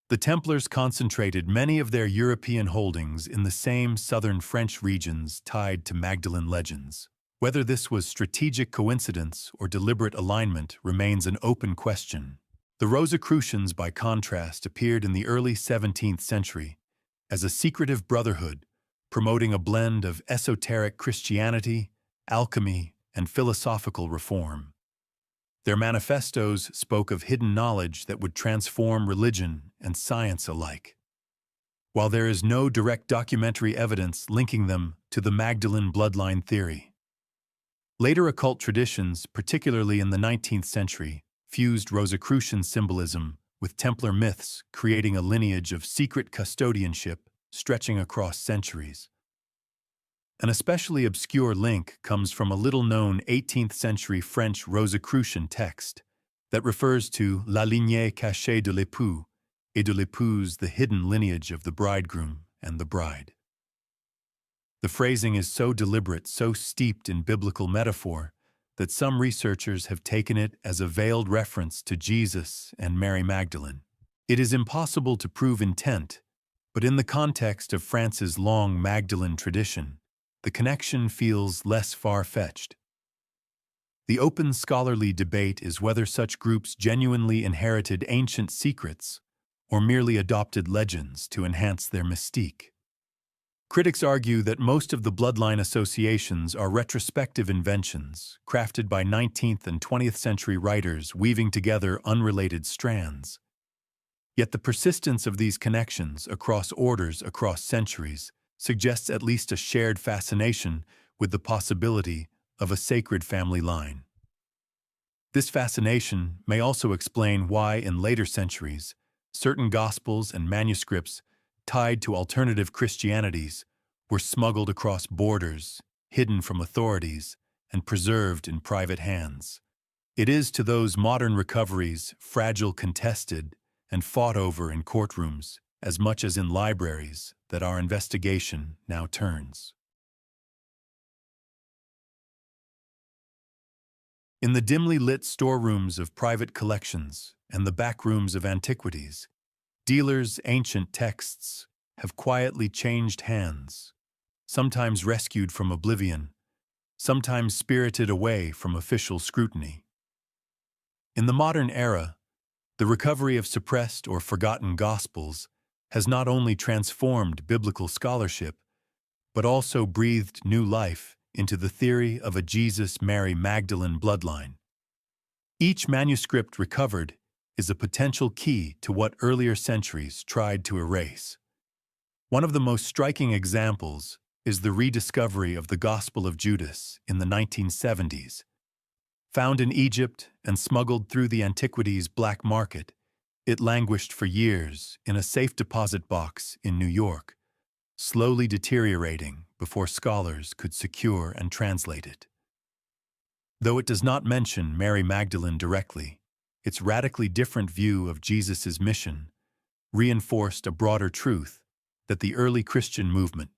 A: the Templars concentrated many of their European holdings in the same southern French regions tied to Magdalene legends. Whether this was strategic coincidence or deliberate alignment remains an open question. The Rosicrucians, by contrast, appeared in the early 17th century as a secretive brotherhood, promoting a blend of esoteric Christianity, alchemy, and philosophical reform. Their manifestos spoke of hidden knowledge that would transform religion and science alike. While there is no direct documentary evidence linking them to the Magdalene bloodline theory, later occult traditions, particularly in the 19th century, fused Rosicrucian symbolism with Templar myths, creating a lineage of secret custodianship stretching across centuries. An especially obscure link comes from a little-known 18th century French Rosicrucian text that refers to la lignée cachée de l'époux et de l'épouse, the hidden lineage of the bridegroom and the bride. The phrasing is so deliberate, so steeped in biblical metaphor, that some researchers have taken it as a veiled reference to Jesus and Mary Magdalene. It is impossible to prove intent, but in the context of France's long Magdalene tradition, the connection feels less far-fetched. The open scholarly debate is whether such groups genuinely inherited ancient secrets or merely adopted legends to enhance their mystique. Critics argue that most of the bloodline associations are retrospective inventions, crafted by 19th and 20th century writers weaving together unrelated strands. Yet the persistence of these connections across orders, across centuries, suggests at least a shared fascination with the possibility of a sacred family line. This fascination may also explain why, in later centuries, certain Gospels and manuscripts tied to alternative Christianities were smuggled across borders, hidden from authorities, and preserved in private hands. It is to those modern recoveries, fragile, contested, and fought over in courtrooms, as much as in libraries, that our investigation now turns. In the dimly lit storerooms of private collections and the back rooms of antiquities, dealers' ancient texts have quietly changed hands, sometimes rescued from oblivion, sometimes spirited away from official scrutiny. In the modern era, the recovery of suppressed or forgotten Gospels has not only transformed biblical scholarship, but also breathed new life into the theory of a Jesus-Mary Magdalene bloodline. Each manuscript recovered is a potential key to what earlier centuries tried to erase. One of the most striking examples is the rediscovery of the Gospel of Judas in the 1970s. Found in Egypt and smuggled through the antiquities black market, It languished for years in a safe deposit box in New York, slowly deteriorating before scholars could secure and translate it. Though it does not mention Mary Magdalene directly, its radically different view of Jesus' mission reinforced a broader truth that the early Christian movement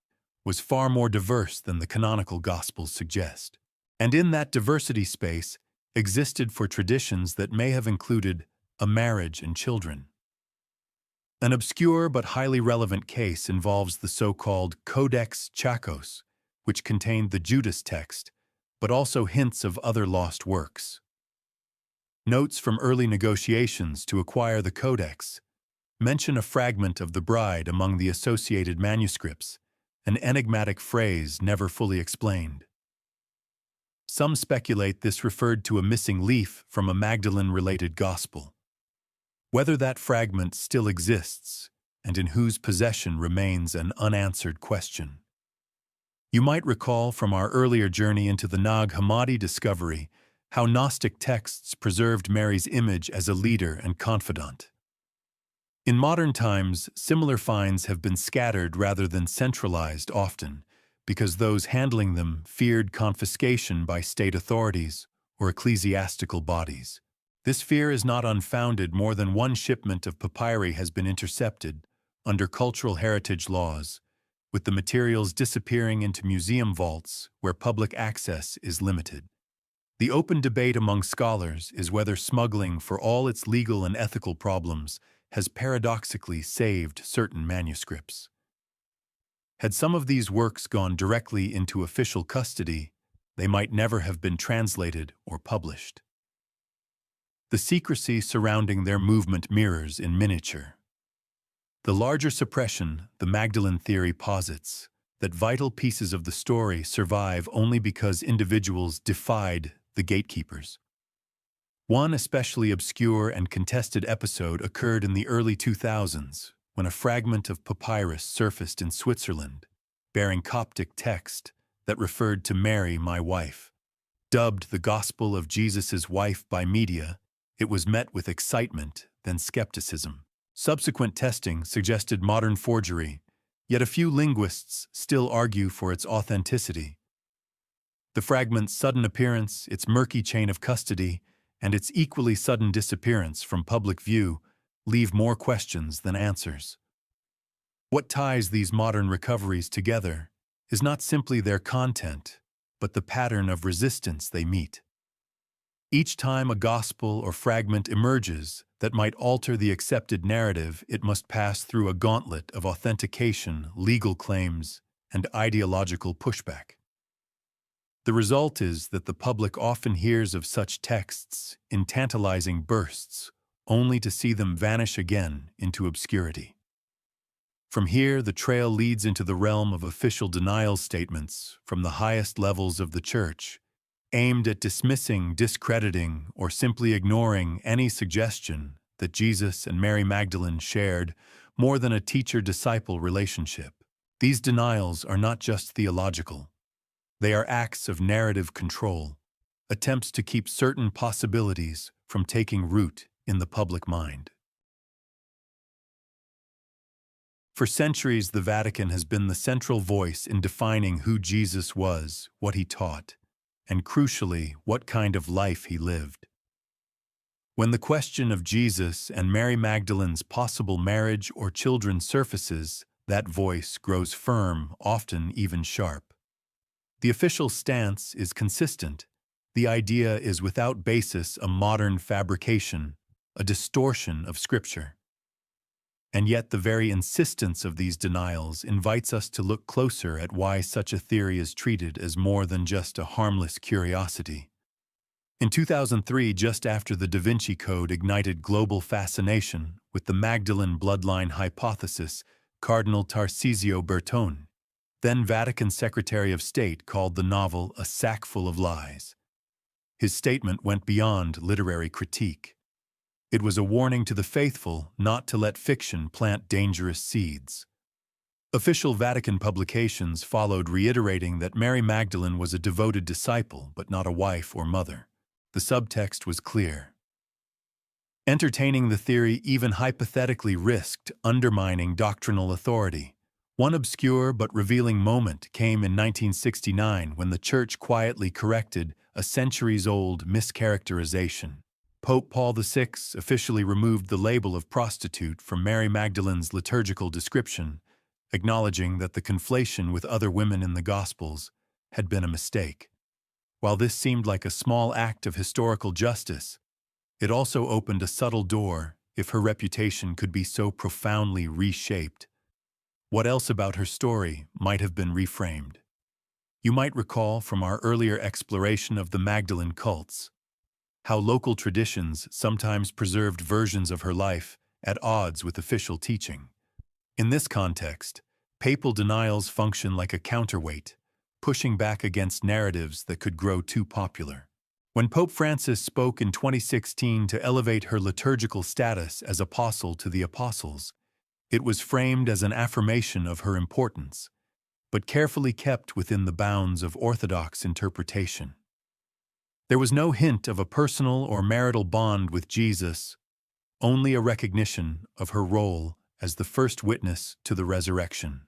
A: was far more diverse than the canonical Gospels suggest. And in that diversity space existed for traditions that may have included a marriage and children. An obscure but highly relevant case involves the so-called Codex Chacos, which contained the Judas text, but also hints of other lost works. Notes from early negotiations to acquire the Codex mention a fragment of the bride among the associated manuscripts, an enigmatic phrase never fully explained. Some speculate this referred to a missing leaf from a Magdalene-related gospel. Whether that fragment still exists and in whose possession remains an unanswered question. You might recall from our earlier journey into the Nag Hammadi discovery how Gnostic texts preserved Mary's image as a leader and confidant. In modern times, similar finds have been scattered rather than centralized often, because those handling them feared confiscation by state authorities or ecclesiastical bodies. This fear is not unfounded. More than one shipment of papyri has been intercepted under cultural heritage laws, with the materials disappearing into museum vaults where public access is limited. The open debate among scholars is whether smuggling, for all its legal and ethical problems, has paradoxically saved certain manuscripts. Had some of these works gone directly into official custody, they might never have been translated or published. The secrecy surrounding their movement mirrors in miniature. The larger suppression, the Magdalene theory posits, that vital pieces of the story survive only because individuals defied the gatekeepers. One especially obscure and contested episode occurred in the early 2000s, when a fragment of papyrus surfaced in Switzerland, bearing Coptic text that referred to Mary, my wife. Dubbed the Gospel of Jesus' Wife by media, it was met with excitement, then skepticism. Subsequent testing suggested modern forgery, yet a few linguists still argue for its authenticity. The fragment's sudden appearance, its murky chain of custody, and its equally sudden disappearance from public view leave more questions than answers. What ties these modern recoveries together is not simply their content, but the pattern of resistance they meet. Each time a gospel or fragment emerges that might alter the accepted narrative, it must pass through a gauntlet of authentication, legal claims, and ideological pushback. The result is that the public often hears of such texts in tantalizing bursts, only to see them vanish again into obscurity. From here, the trail leads into the realm of official denial statements from the highest levels of the Church, aimed at dismissing, discrediting, or simply ignoring any suggestion that Jesus and Mary Magdalene shared more than a teacher-disciple relationship. These denials are not just theological. They are acts of narrative control, attempts to keep certain possibilities from taking root in the public mind. For centuries, the Vatican has been the central voice in defining who Jesus was, what he taught, and crucially, what kind of life he lived. When the question of Jesus and Mary Magdalene's possible marriage or children surfaces, that voice grows firm, often even sharp. The official stance is consistent. The idea is without basis a modern fabrication, a distortion of Scripture. And yet the very insistence of these denials invites us to look closer at why such a theory is treated as more than just a harmless curiosity. In 2003, just after the Da Vinci Code ignited global fascination with the Magdalene bloodline hypothesis, Cardinal Tarcisio Bertone, then Vatican Secretary of State, called the novel a sackful of lies. His statement went beyond literary critique. It was a warning to the faithful not to let fiction plant dangerous seeds. Official Vatican publications followed, reiterating that Mary Magdalene was a devoted disciple but not a wife or mother. The subtext was clear. Entertaining the theory even hypothetically risked undermining doctrinal authority. One obscure but revealing moment came in 1969 when the Church quietly corrected a centuries-old mischaracterization. Pope Paul VI officially removed the label of prostitute from Mary Magdalene's liturgical description, acknowledging that the conflation with other women in the Gospels had been a mistake. While this seemed like a small act of historical justice, it also opened a subtle door if her reputation could be so profoundly reshaped. What else about her story might have been reframed? You might recall from our earlier exploration of the Magdalene cults, how local traditions sometimes preserved versions of her life at odds with official teaching. In this context, papal denials function like a counterweight, pushing back against narratives that could grow too popular. When Pope Francis spoke in 2016 to elevate her liturgical status as apostle to the apostles, it was framed as an affirmation of her importance, but carefully kept within the bounds of orthodox interpretation. There was no hint of a personal or marital bond with Jesus, only a recognition of her role as the first witness to the resurrection.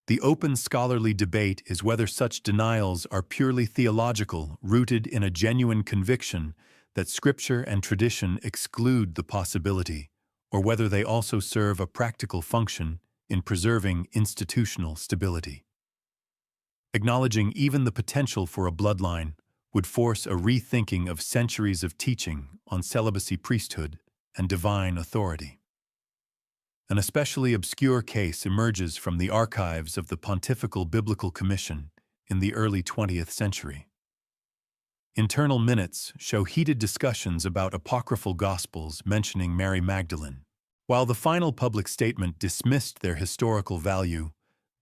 A: The open scholarly debate is whether such denials are purely theological, rooted in a genuine conviction that Scripture and tradition exclude the possibility, or whether they also serve a practical function in preserving institutional stability. Acknowledging even the potential for a bloodline would force a rethinking of centuries of teaching on celibacy, priesthood, and divine authority. An especially obscure case emerges from the archives of the Pontifical Biblical Commission in the early 20th century. Internal minutes show heated discussions about apocryphal Gospels mentioning Mary Magdalene. While the final public statement dismissed their historical value,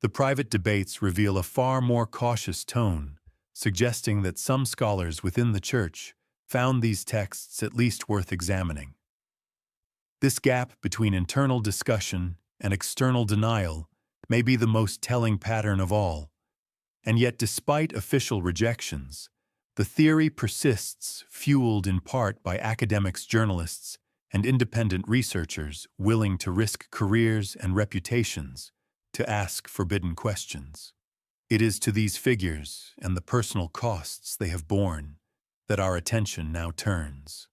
A: the private debates reveal a far more cautious tone, suggesting that some scholars within the Church found these texts at least worth examining. This gap between internal discussion and external denial may be the most telling pattern of all, and yet despite official rejections, the theory persists, fueled in part by academics, journalists, and independent researchers willing to risk careers and reputations to ask forbidden questions. It is to these figures and the personal costs they have borne that our attention now turns.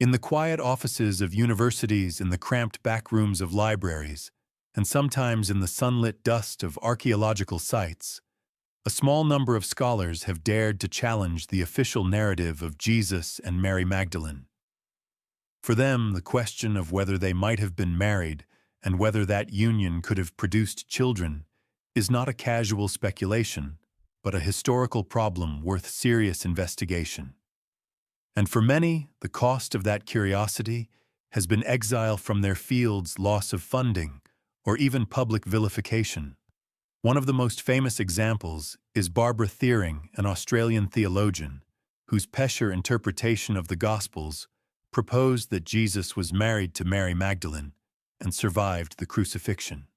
A: In the quiet offices of universities, in the cramped back rooms of libraries, and sometimes in the sunlit dust of archaeological sites, a small number of scholars have dared to challenge the official narrative of Jesus and Mary Magdalene. For them, the question of whether they might have been married and whether that union could have produced children is not a casual speculation, but a historical problem worth serious investigation. And for many, the cost of that curiosity has been exile from their fields, loss of funding, or even public vilification. One of the most famous examples is Barbara Thiering, an Australian theologian, whose Pesher interpretation of the Gospels proposed that Jesus was married to Mary Magdalene and survived the crucifixion.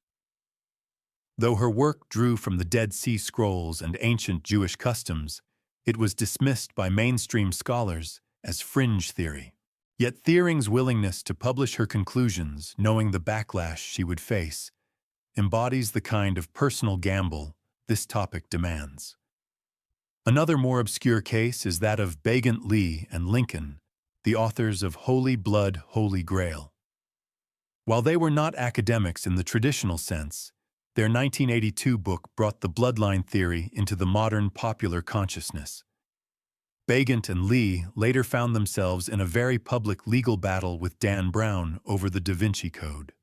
A: Though her work drew from the Dead Sea Scrolls and ancient Jewish customs, it was dismissed by mainstream scholars as fringe theory. Yet Thiering's willingness to publish her conclusions, knowing the backlash she would face, embodies the kind of personal gamble this topic demands. Another more obscure case is that of Begant Lee and Lincoln, the authors of Holy Blood, Holy Grail. While they were not academics in the traditional sense, their 1982 book brought the bloodline theory into the modern popular consciousness. Begant and Lee later found themselves in a very public legal battle with Dan Brown over the Da Vinci Code.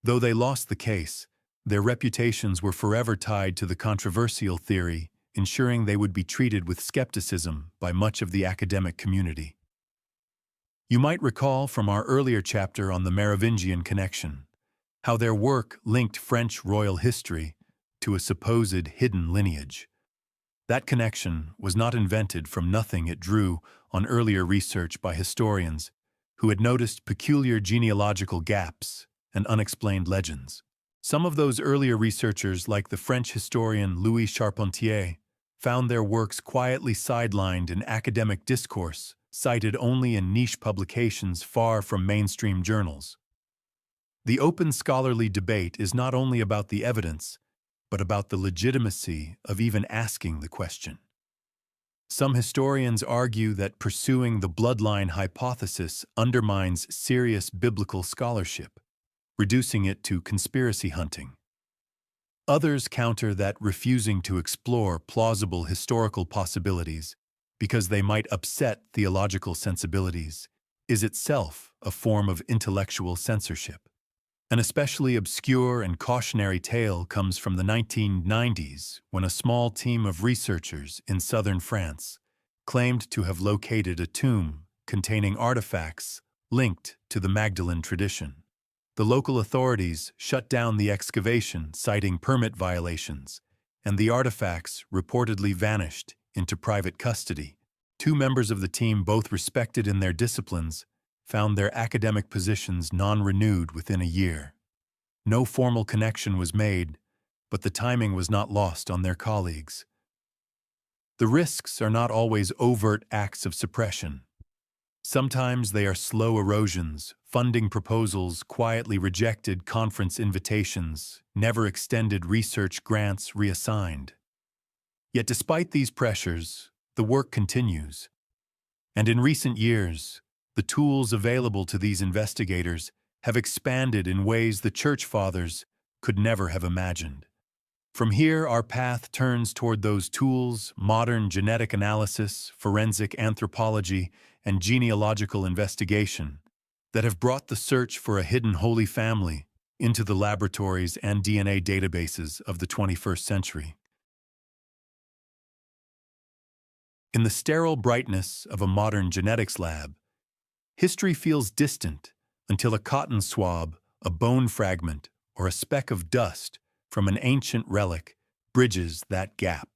A: Though they lost the case, their reputations were forever tied to the controversial theory, ensuring they would be treated with skepticism by much of the academic community. You might recall from our earlier chapter on the Merovingian connection, how their work linked French royal history to a supposed hidden lineage. That connection was not invented from nothing. It drew on earlier research by historians who had noticed peculiar genealogical gaps and unexplained legends. Some of those earlier researchers, like the French historian Louis Charpentier, found their works quietly sidelined in academic discourse, cited only in niche publications far from mainstream journals. The open scholarly debate is not only about the evidence, but about the legitimacy of even asking the question. Some historians argue that pursuing the bloodline hypothesis undermines serious biblical scholarship, reducing it to conspiracy hunting. Others counter that refusing to explore plausible historical possibilities because they might upset theological sensibilities is itself a form of intellectual censorship. An especially obscure and cautionary tale comes from the 1990s when a small team of researchers in southern France claimed to have located a tomb containing artifacts linked to the Magdalene tradition. The local authorities shut down the excavation, citing permit violations, and the artifacts reportedly vanished into private custody. Two members of the team, both respected in their disciplines, found their academic positions non-renewed within a year. No formal connection was made, but the timing was not lost on their colleagues. The risks are not always overt acts of suppression. Sometimes they are slow erosions, funding proposals quietly rejected, conference invitations, never extended research grants reassigned. Yet despite these pressures, the work continues. And in recent years, the tools available to these investigators have expanded in ways the Church Fathers could never have imagined. From here, our path turns toward those tools: modern genetic analysis, forensic anthropology, and genealogical investigation that have brought the search for a hidden Holy Family into the laboratories and DNA databases of the 21st century. In the sterile brightness of a modern genetics lab, history feels distant until a cotton swab, a bone fragment, or a speck of dust from an ancient relic bridges that gap.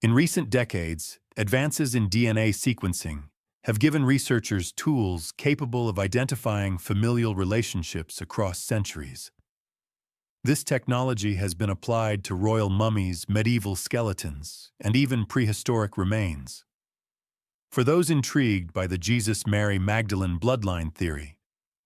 A: In recent decades, advances in DNA sequencing have given researchers tools capable of identifying familial relationships across centuries. This technology has been applied to royal mummies, medieval skeletons, and even prehistoric remains. For those intrigued by the Jesus-Mary Magdalene bloodline theory,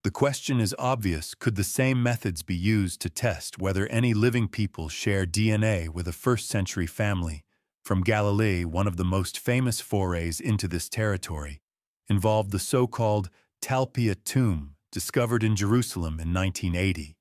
A: the question is obvious: could the same methods be used to test whether any living people share DNA with a first-century family from Galilee? One of the most famous forays into this territory involved the so-called Talpiot tomb, discovered in Jerusalem in 1980.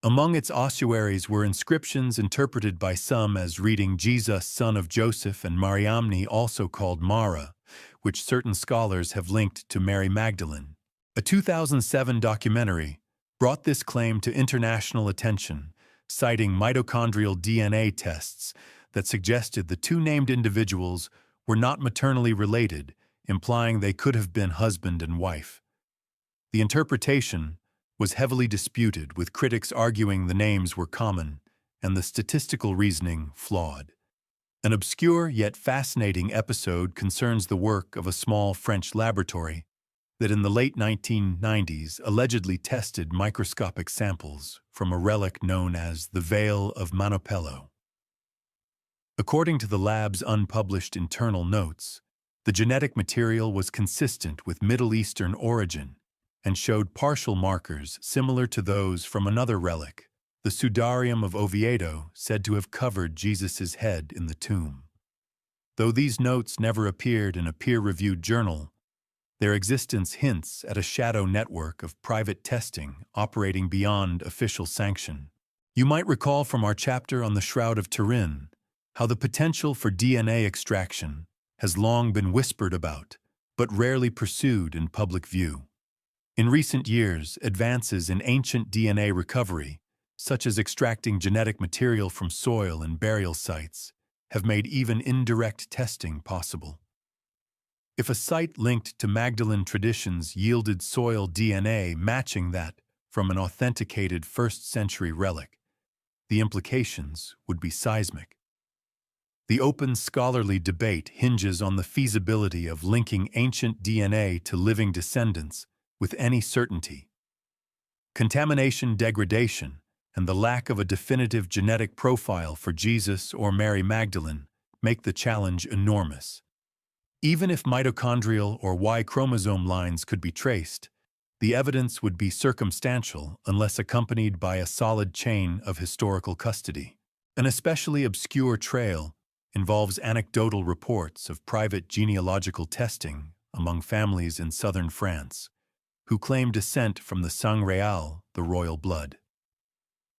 A: Among its ossuaries were inscriptions interpreted by some as reading Jesus, son of Joseph, and Mariamne, also called Mara, which certain scholars have linked to Mary Magdalene. A 2007 documentary brought this claim to international attention, citing mitochondrial DNA tests that suggested the two named individuals were not maternally related, implying they could have been husband and wife. The interpretation was heavily disputed, with critics arguing the names were common and the statistical reasoning flawed. An obscure yet fascinating episode concerns the work of a small French laboratory that in the late 1990s allegedly tested microscopic samples from a relic known as the Veil of Manopello. According to the lab's unpublished internal notes, the genetic material was consistent with Middle Eastern origin and showed partial markers similar to those from another relic, the Sudarium of Oviedo, said to have covered Jesus' head in the tomb. Though these notes never appeared in a peer-reviewed journal, their existence hints at a shadow network of private testing operating beyond official sanction. You might recall from our chapter on the Shroud of Turin how the potential for DNA extraction has long been whispered about, but rarely pursued in public view. In recent years, advances in ancient DNA recovery, such as extracting genetic material from soil and burial sites, have made even indirect testing possible. If a site linked to Magdalene traditions yielded soil DNA matching that from an authenticated first-century relic, the implications would be seismic. The open scholarly debate hinges on the feasibility of linking ancient DNA to living descendants with any certainty. Contamination degradation and the lack of a definitive genetic profile for Jesus or Mary Magdalene make the challenge enormous. Even if mitochondrial or Y chromosome lines could be traced, the evidence would be circumstantial unless accompanied by a solid chain of historical custody. An especially obscure trail involves anecdotal reports of private genealogical testing among families in southern France, who claim descent from the sang real, the royal blood.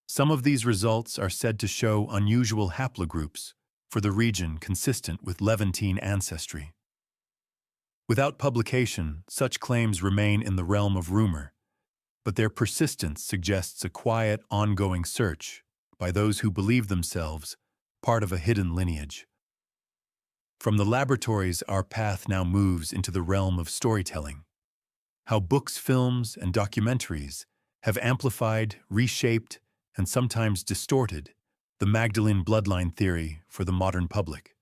A: Some of these results are said to show unusual haplogroups for the region consistent with Levantine ancestry. Without publication, such claims remain in the realm of rumor, but their persistence suggests a quiet, ongoing search by those who believe themselves part of a hidden lineage. From the laboratories, our path now moves into the realm of storytelling. How books, films, and documentaries have amplified, reshaped, and sometimes distorted the Magdalene bloodline theory for the modern public.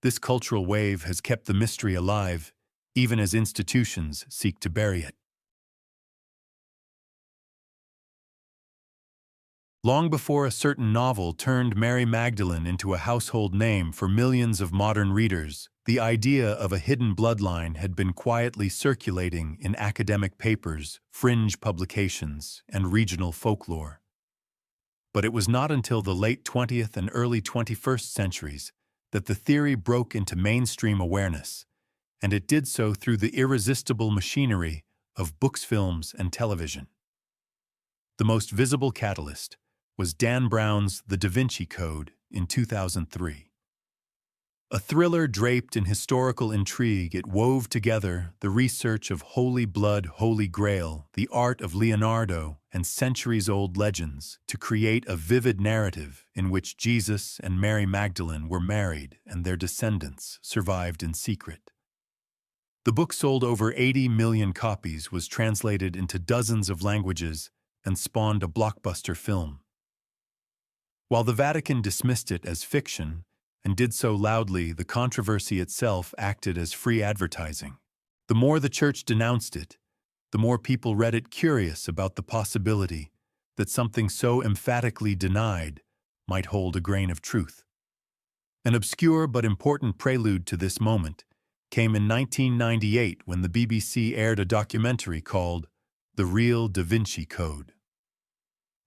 A: This cultural wave has kept the mystery alive, even as institutions seek to bury it. Long before a certain novel turned Mary Magdalene into a household name for millions of modern readers, the idea of a hidden bloodline had been quietly circulating in academic papers, fringe publications, and regional folklore. But it was not until the late 20th and early 21st centuries that the theory broke into mainstream awareness, and it did so through the irresistible machinery of books, films, and television. The most visible catalyst was Dan Brown's The Da Vinci Code in 2003. A thriller draped in historical intrigue, it wove together the research of Holy Blood, Holy Grail, the art of Leonardo, and centuries-old legends to create a vivid narrative in which Jesus and Mary Magdalene were married and their descendants survived in secret. The book sold over 80 million copies, was translated into dozens of languages, and spawned a blockbuster film. While the Vatican dismissed it as fiction, and did so loudly, the controversy itself acted as free advertising. The more the Church denounced it, the more people read it, curious about the possibility that something so emphatically denied might hold a grain of truth. An obscure but important prelude to this moment came in 1998 when the BBC aired a documentary called The Real Da Vinci Code.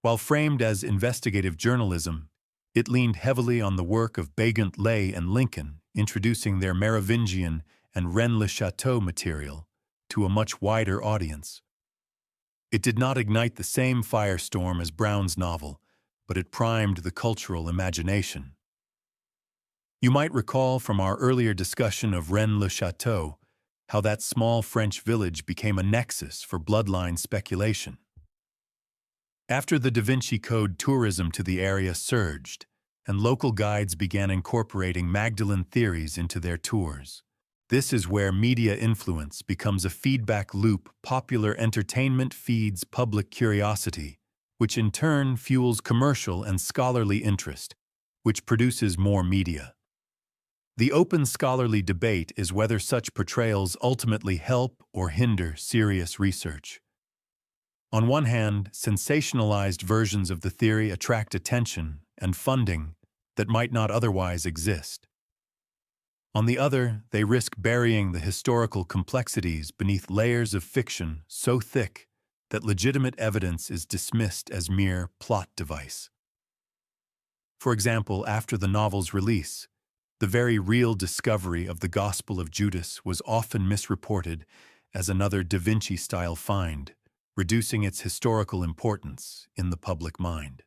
A: While framed as investigative journalism, it leaned heavily on the work of Begant, Lay, and Lincoln, introducing their Merovingian and Rennes-le-Château material to a much wider audience. It did not ignite the same firestorm as Brown's novel, but it primed the cultural imagination. You might recall from our earlier discussion of Rennes-le-Château how that small French village became a nexus for bloodline speculation. After the Da Vinci Code, tourism to the area surged, and local guides began incorporating Magdalene theories into their tours. This is where media influence becomes a feedback loop. Popular entertainment feeds public curiosity, which in turn fuels commercial and scholarly interest, which produces more media. The open scholarly debate is whether such portrayals ultimately help or hinder serious research. On one hand, sensationalized versions of the theory attract attention and funding that might not otherwise exist. On the other, they risk burying the historical complexities beneath layers of fiction so thick that legitimate evidence is dismissed as mere plot device. For example, after the novel's release, the very real discovery of the Gospel of Judas was often misreported as another Da Vinci-style find, reducing its historical importance in the public mind.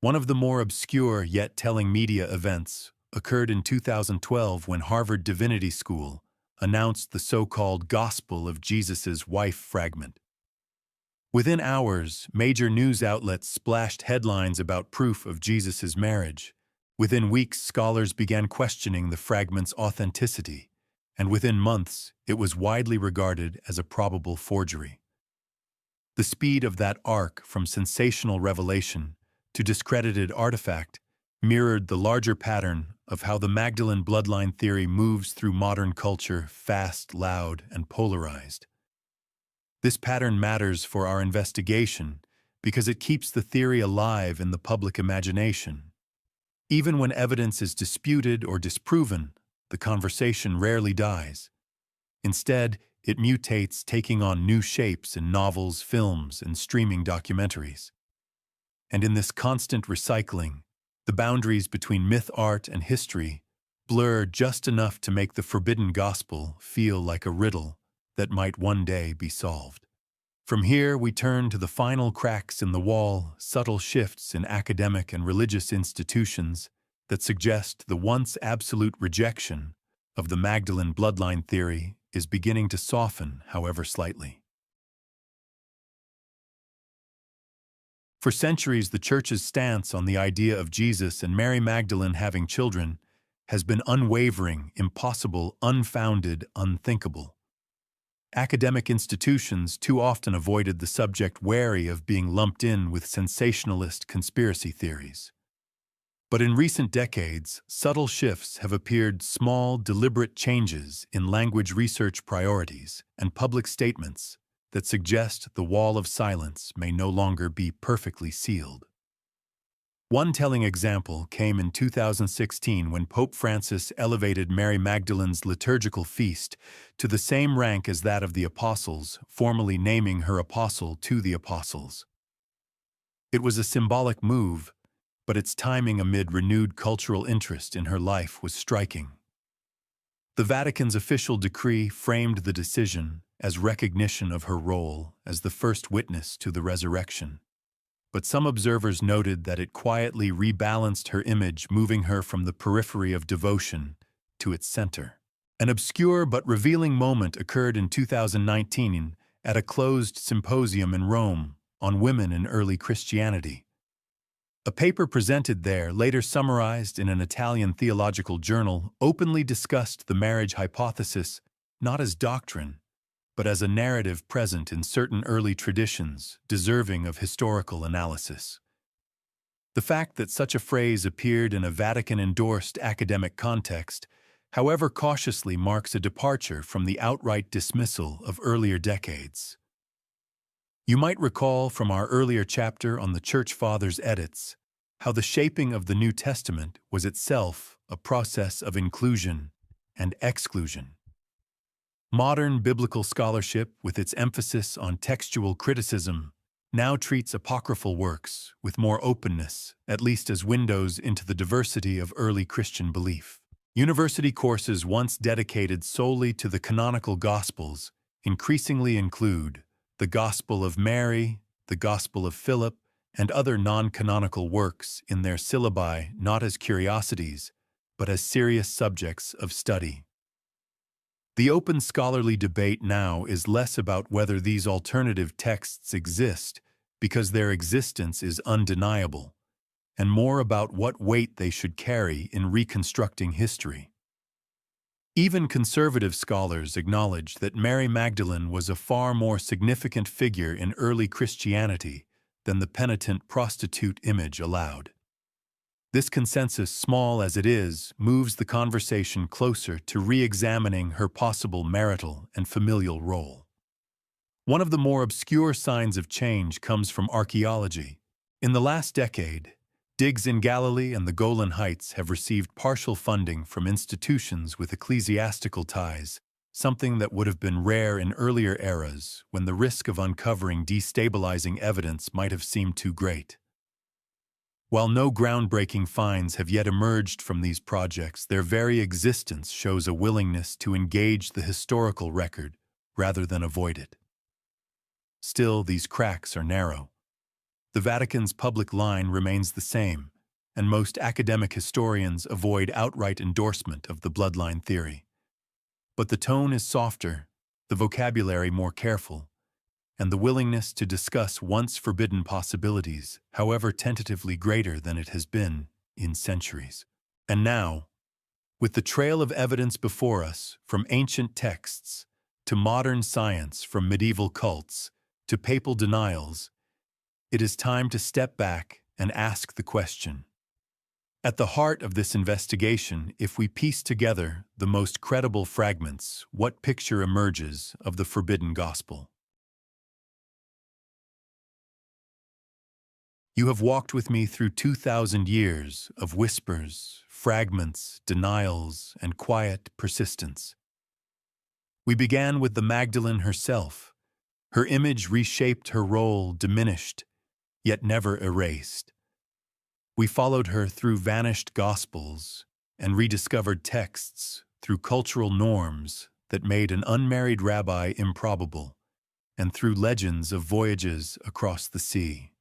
A: One of the more obscure yet telling media events occurred in 2012 when Harvard Divinity School announced the so-called Gospel of Jesus' Wife fragment. Within hours, major news outlets splashed headlines about proof of Jesus' marriage. Within weeks, scholars began questioning the fragment's authenticity, and within months, it was widely regarded as a probable forgery. The speed of that arc from sensational revelation to discredited artifact mirrored the larger pattern of how the Magdalene bloodline theory moves through modern culture, fast, loud, and polarized. This pattern matters for our investigation because it keeps the theory alive in the public imagination. Even when evidence is disputed or disproven, the conversation rarely dies. Instead, it mutates, taking on new shapes in novels, films, and streaming documentaries. And in this constant recycling, the boundaries between myth, art, and history blur just enough to make the forbidden gospel feel like a riddle that might one day be solved. From here, we turn to the final cracks in the wall, subtle shifts in academic and religious institutions that suggest the once absolute rejection of the Magdalene bloodline theory is beginning to soften, however slightly. For centuries, the Church's stance on the idea of Jesus and Mary Magdalene having children has been unwavering, impossible, unfounded, unthinkable. Academic institutions too often avoided the subject, wary of being lumped in with sensationalist conspiracy theories. But in recent decades, subtle shifts have appeared, small, deliberate changes in language research priorities and public statements that suggest the wall of silence may no longer be perfectly sealed. One telling example came in 2016 when Pope Francis elevated Mary Magdalene's liturgical feast to the same rank as that of the Apostles, formally naming her apostle to the Apostles. It was a symbolic move, but its timing amid renewed cultural interest in her life was striking. The Vatican's official decree framed the decision as recognition of her role as the first witness to the resurrection. But some observers noted that it quietly rebalanced her image, moving her from the periphery of devotion to its center. An obscure but revealing moment occurred in 2019 at a closed symposium in Rome on women in early Christianity. A paper presented there, later summarized in an Italian theological journal, openly discussed the marriage hypothesis not as doctrine, but as a narrative present in certain early traditions, deserving of historical analysis. The fact that such a phrase appeared in a Vatican-endorsed academic context, however cautiously, marks a departure from the outright dismissal of earlier decades. You might recall from our earlier chapter on the Church Fathers' edits how the shaping of the New Testament was itself a process of inclusion and exclusion. Modern biblical scholarship, with its emphasis on textual criticism, now treats apocryphal works with more openness, at least as windows into the diversity of early Christian belief. University courses once dedicated solely to the canonical Gospels increasingly include the Gospel of Mary, the Gospel of Philip, and other non-canonical works in their syllabi, not as curiosities, but as serious subjects of study. The open scholarly debate now is less about whether these alternative texts exist, because their existence is undeniable, and more about what weight they should carry in reconstructing history. Even conservative scholars acknowledge that Mary Magdalene was a far more significant figure in early Christianity than the penitent prostitute image allowed. This consensus, small as it is, moves the conversation closer to re-examining her possible marital and familial role. One of the more obscure signs of change comes from archaeology. In the last decade, digs in Galilee and the Golan Heights have received partial funding from institutions with ecclesiastical ties, something that would have been rare in earlier eras when the risk of uncovering destabilizing evidence might have seemed too great. While no groundbreaking finds have yet emerged from these projects, their very existence shows a willingness to engage the historical record rather than avoid it. Still, these cracks are narrow. The Vatican's public line remains the same, and most academic historians avoid outright endorsement of the bloodline theory. But the tone is softer, the vocabulary more careful, and the willingness to discuss once forbidden possibilities, however tentatively, greater than it has been in centuries. And now, with the trail of evidence before us, from ancient texts to modern science, from medieval cults to papal denials, it is time to step back and ask the question. At the heart of this investigation, if we piece together the most credible fragments, what picture emerges of the forbidden gospel? You have walked with me through 2,000 years of whispers, fragments, denials, and quiet persistence. We began with the Magdalene herself. Her image reshaped, her role diminished, yet never erased. We followed her through vanished gospels and rediscovered texts, through cultural norms that made an unmarried rabbi improbable, and through legends of voyages across the sea.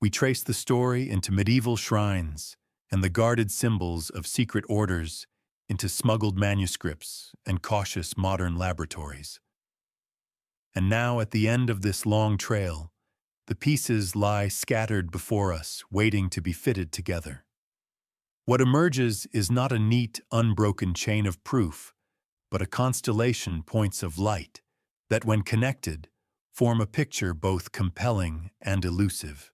A: We traced the story into medieval shrines and the guarded symbols of secret orders into smuggled manuscripts and cautious modern laboratories. And now, at the end of this long trail, the pieces lie scattered before us, waiting to be fitted together. What emerges is not a neat, unbroken chain of proof, but a constellation points of light that, when connected, form a picture both compelling and elusive.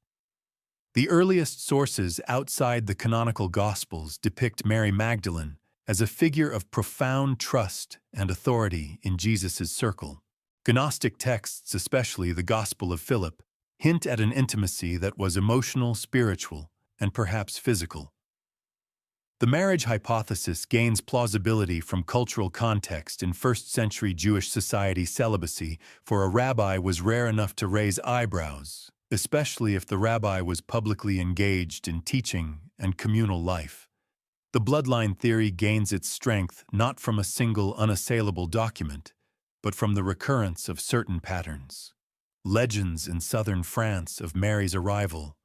A: The earliest sources outside the canonical Gospels depict Mary Magdalene as a figure of profound trust and authority in Jesus' circle. Gnostic texts, especially the Gospel of Philip, hint at an intimacy that was emotional, spiritual, and perhaps physical. The marriage hypothesis gains plausibility from cultural context. In first-century Jewish society, celibacy for a rabbi was rare enough to raise eyebrows, especially if the rabbi was publicly engaged in teaching and communal life. The bloodline theory gains its strength not from a single unassailable document, but from the recurrence of certain patterns. Legends in southern France of Mary's arrival,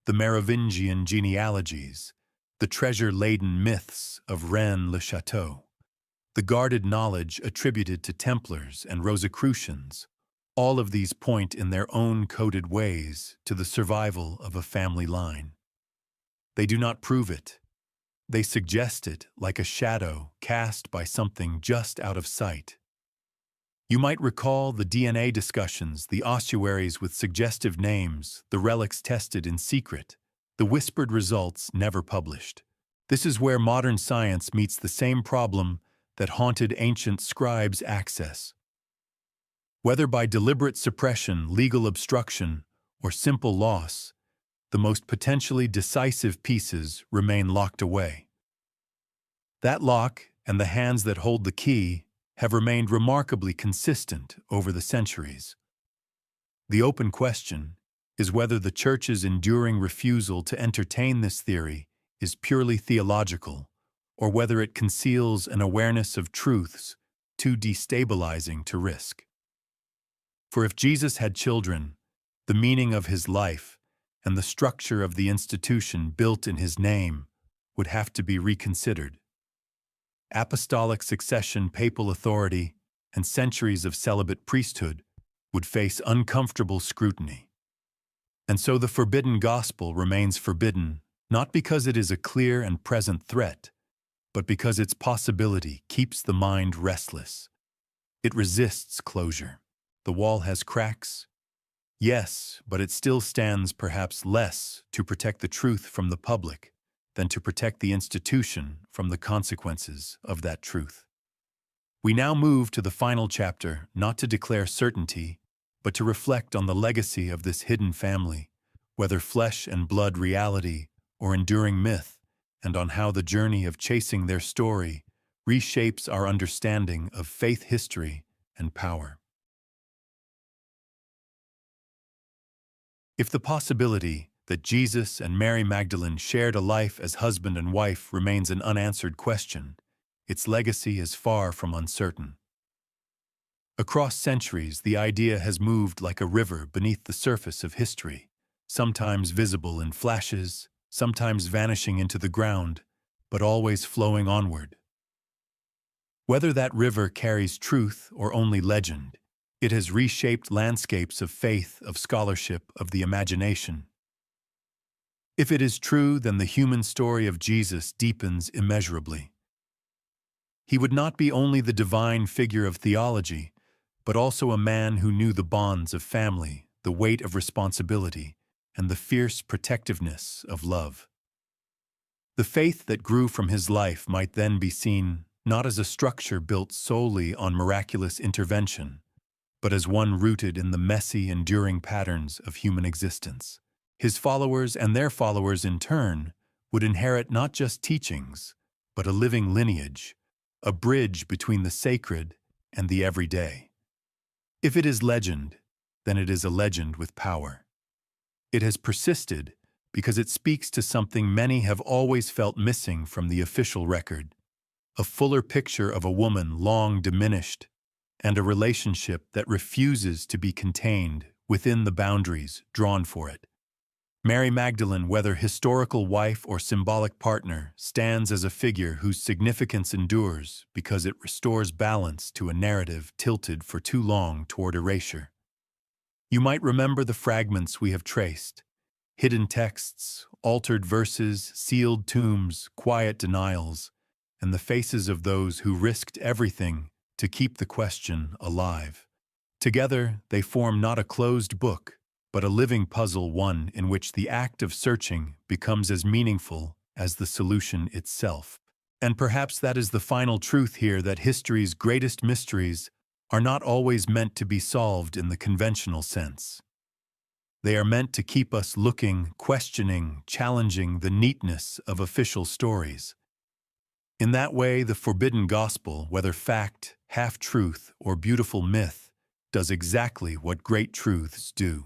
A: the Merovingian genealogies, the treasure-laden myths of Rennes-le-Château, the guarded knowledge attributed to Templars and Rosicrucians, all of these point in their own coded ways to the survival of a family line. They do not prove it. They suggest it like a shadow cast by something just out of sight. You might recall the DNA discussions, the ossuaries with suggestive names, the relics tested in secret, the whispered results never published. This is where modern science meets the same problem that haunted ancient scribes' access. Whether by deliberate suppression, legal obstruction, or simple loss, the most potentially decisive pieces remain locked away. That lock and the hands that hold the key have remained remarkably consistent over the centuries. The open question is whether the Church's enduring refusal to entertain this theory is purely theological, or whether it conceals an awareness of truths too destabilizing to risk. For if Jesus had children, the meaning of his life and the structure of the institution built in his name would have to be reconsidered. Apostolic succession, papal authority, and centuries of celibate priesthood would face uncomfortable scrutiny. And so the forbidden gospel remains forbidden, not because it is a clear and present threat, but because its possibility keeps the mind restless. It resists closure. The wall has cracks. Yes, but it still stands perhaps less to protect the truth from the public than to protect the institution from the consequences of that truth. We now move to the final chapter, not to declare certainty, but to reflect on the legacy of this hidden family, whether flesh and blood reality or enduring myth, and on how the journey of chasing their story reshapes our understanding of faith, history, and power. If the possibility that Jesus and Mary Magdalene shared a life as husband and wife remains an unanswered question, its legacy is far from uncertain. Across centuries, the idea has moved like a river beneath the surface of history, sometimes visible in flashes, sometimes vanishing into the ground, but always flowing onward. Whether that river carries truth or only legend, it has reshaped landscapes of faith, of scholarship, of the imagination. If it is true, then the human story of Jesus deepens immeasurably. He would not be only the divine figure of theology, but also a man who knew the bonds of family, the weight of responsibility, and the fierce protectiveness of love. The faith that grew from his life might then be seen not as a structure built solely on miraculous intervention, but as one rooted in the messy, enduring patterns of human existence. His followers and their followers in turn would inherit not just teachings, but a living lineage, a bridge between the sacred and the everyday. If it is legend, then it is a legend with power. It has persisted because it speaks to something many have always felt missing from the official record: a fuller picture of a woman long diminished, and a relationship that refuses to be contained within the boundaries drawn for it. Mary Magdalene, whether historical wife or symbolic partner, stands as a figure whose significance endures because it restores balance to a narrative tilted for too long toward erasure. You might remember the fragments we have traced: hidden texts, altered verses, sealed tombs, quiet denials, and the faces of those who risked everything to keep the question alive. Together, they form not a closed book, but a living puzzle, one in which the act of searching becomes as meaningful as the solution itself. And perhaps that is the final truth here, that history's greatest mysteries are not always meant to be solved in the conventional sense. They are meant to keep us looking, questioning, challenging the neatness of official stories. In that way, the forbidden gospel, whether fact, half-truth, or beautiful myth, does exactly what great truths do.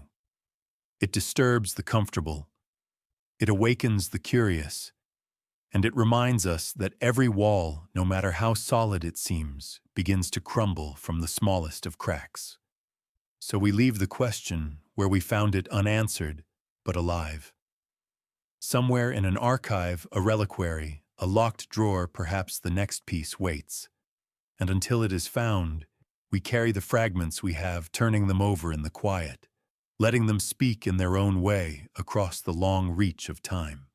A: It disturbs the comfortable, it awakens the curious, and it reminds us that every wall, no matter how solid it seems, begins to crumble from the smallest of cracks. So we leave the question where we found it unanswered, but alive. Somewhere in an archive, a reliquary, a locked drawer, perhaps the next piece waits. And until it is found, we carry the fragments we have, turning them over in the quiet, letting them speak in their own way across the long reach of time.